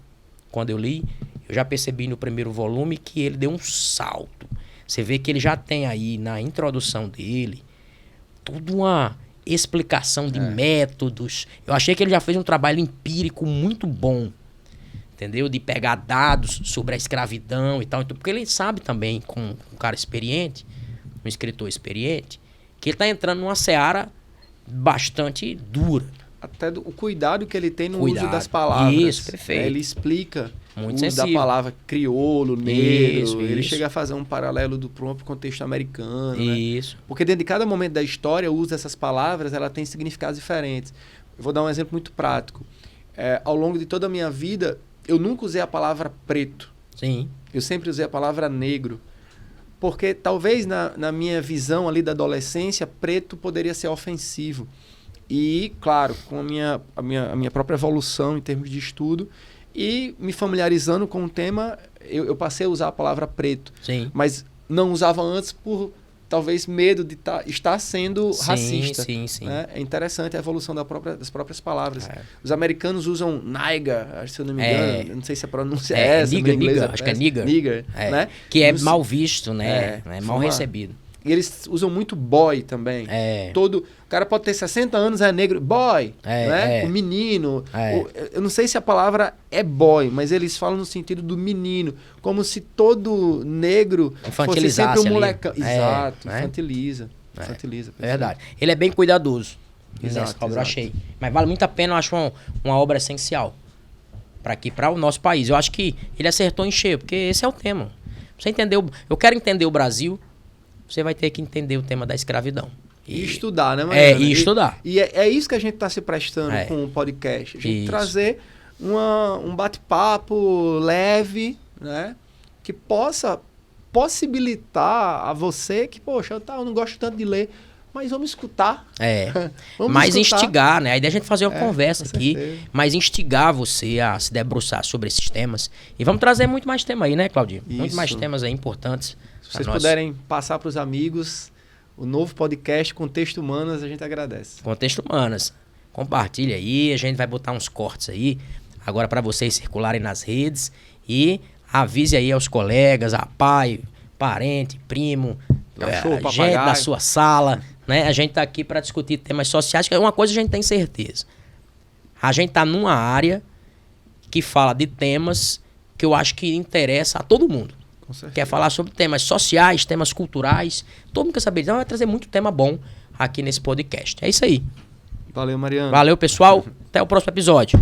quando eu li, eu já percebi no primeiro volume que ele deu um salto. Você vê que ele já tem aí na introdução dele toda uma explicação de métodos. Eu achei que ele já fez um trabalho empírico muito bom, entendeu? De pegar dados sobre a escravidão e tal. Então, porque ele sabe também, com um cara experiente, um escritor experiente, que ele está entrando numa seara bastante dura. Até o cuidado que ele tem no uso das palavras. Isso, perfeito. Ele explica muito o uso da sensível. palavra crioulo, negro. Isso. Ele chega a fazer um paralelo do próprio contexto americano. Isso. Né? Porque dentro de cada momento da história, o uso dessas palavras ela tem significados diferentes. Eu vou dar um exemplo muito prático. Ao longo de toda a minha vida, eu nunca usei a palavra preto. Sim. Eu sempre usei a palavra negro. Porque talvez na minha visão ali da adolescência, preto poderia ser ofensivo. E, claro, com a minha própria evolução em termos de estudo e me familiarizando com o tema, eu passei a usar a palavra preto. Sim. Mas não usava antes por, talvez, medo de estar sendo racista. Sim. Né? É interessante a evolução das próprias palavras. Os americanos usam nigger, se eu não me engano. Eu não sei se a pronúncia é essa. Nigger, acho que é nigger. Nigger, né? Que é mal visto, né? É mal uma... recebido. E eles usam muito boy também. O cara pode ter 60 anos, é negro. Boy, né? O menino. Eu não sei se a palavra é boy, mas eles falam no sentido do menino. Como se todo negro fosse sempre um molecão. Exato, infantiliza. Infantiliza. É verdade. Ele é bem cuidadoso. Exato. Eu achei. Mas vale muito a pena, eu acho uma obra essencial para o nosso país. Eu acho que ele acertou em cheio, porque esse é o tema. Você entendeu? Eu quero entender o Brasil. Você vai ter que entender o tema da escravidão. E estudar, né, Mariana? E estudar. E é isso que a gente está se prestando com o podcast. A gente trazer um bate-papo leve, né? Que possa possibilitar a você que, poxa, eu não gosto tanto de ler, mas vamos escutar. Mas instigar, né? A ideia é a gente fazer uma conversa aqui, certeza. mas instigar você a se debruçar sobre esses temas. E vamos trazer muito mais tema aí, né, Claudinho? Muito mais temas aí importantes Se vocês puderem passar para os amigos o novo podcast Contexto Humanas, a gente agradece. Contexto Humanas. Compartilha aí, a gente vai botar uns cortes aí, agora para vocês circularem nas redes e avise aí aos colegas, a pai, parente, primo, cachorro, gente da sua sala, né? A gente tá aqui para discutir temas sociais, que é uma coisa a gente tem certeza. A gente tá numa área que fala de temas que eu acho que interessa a todo mundo. Quer falar sobre temas sociais, temas culturais, todo mundo quer saber. Então vai trazer muito tema bom aqui nesse podcast. É isso aí. Valeu, Mariano. Valeu, pessoal. Até o próximo episódio.